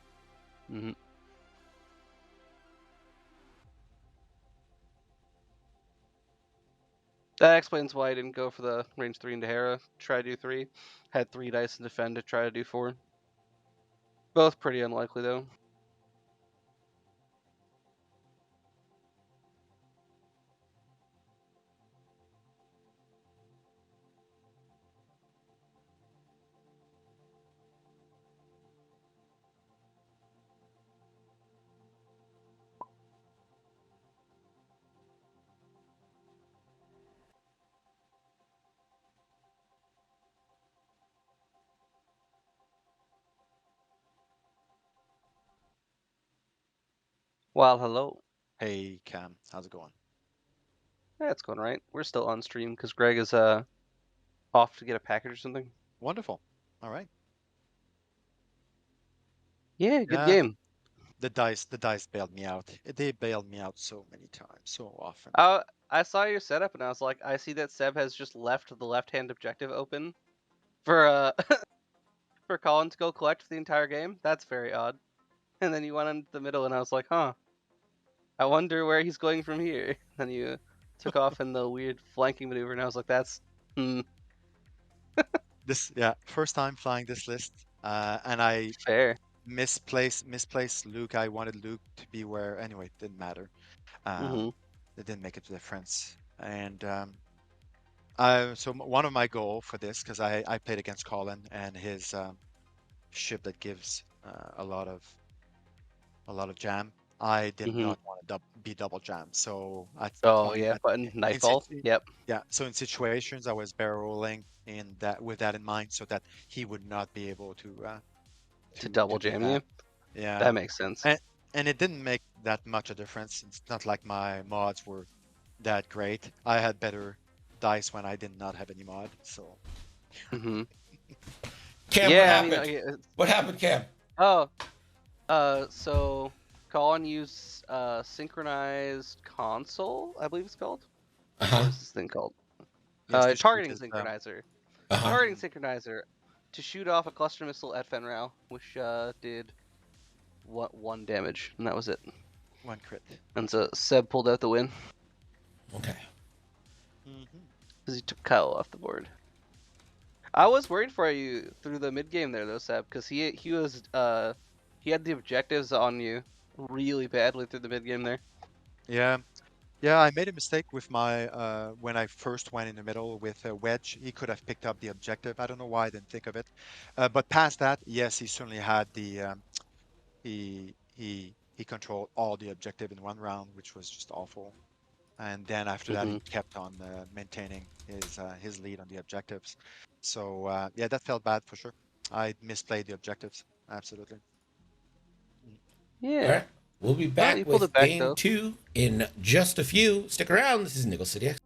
That explains why I didn't go for the range 3 into Hera. Try to do 3. Had 3 dice in defend to try to do 4. Both pretty unlikely though. Well, hello. Hey Cam, how's it going? Yeah, it's going right. We're still on stream because Greg is off to get a package or something. Wonderful. All right. Yeah, good Yeah, game. the dice bailed me out. They bailed me out so many times, so often. I saw your setup and I was like, I see that Seb has just left the left-hand objective open for for Colin to go collect for the entire game. That's very odd. And then you went into the middle and I was like, huh. I wonder where he's going from here. Then you took off in the weird flanking maneuver and I was like, that's First time flying this list, and I fair. misplaced Luke. I wanted Luke to be where anyway. It didn't matter. It didn't make a difference. And so one of my goal for this, because I played against Colin and his ship that gives a lot of jam. I did not want to be double jammed, so Button Nightfall. Yep. Yeah, so in situations I was barrel rolling with that in mind, so that he would not be able to double jam you. Yeah, that makes sense. And it didn't make that much a difference. It's not like my mods were that great. I had better dice when I did not have any mod. So. Cam, Yeah, what happened? What happened, Cam? So Colin used synchronized console, I believe it's called. What is this thing called? Yes, Targeting synchronizer. Targeting synchronizer to shoot off a cluster missile at Fenrir, which did 1 damage, and that was it. 1 crit. And so Seb pulled out the win. Okay. Because he took Kyle off the board. I was worried for you through the mid game there though, Seb, because he had the objectives on you really badly through the mid game there. Yeah, I made a mistake with my when I first went in the middle with a wedge. He could have picked up the objective. I don't know why I didn't think of it. But past that, yes, he certainly had the he controlled all the objective in 1 round, which was just awful. And then after that, he kept on maintaining his lead on the objectives. So yeah, that felt bad for sure. I misplayed the objectives. Absolutely. Yeah. All right. We'll be back with game 2 in just a few. Stick around. This is Nickel City X.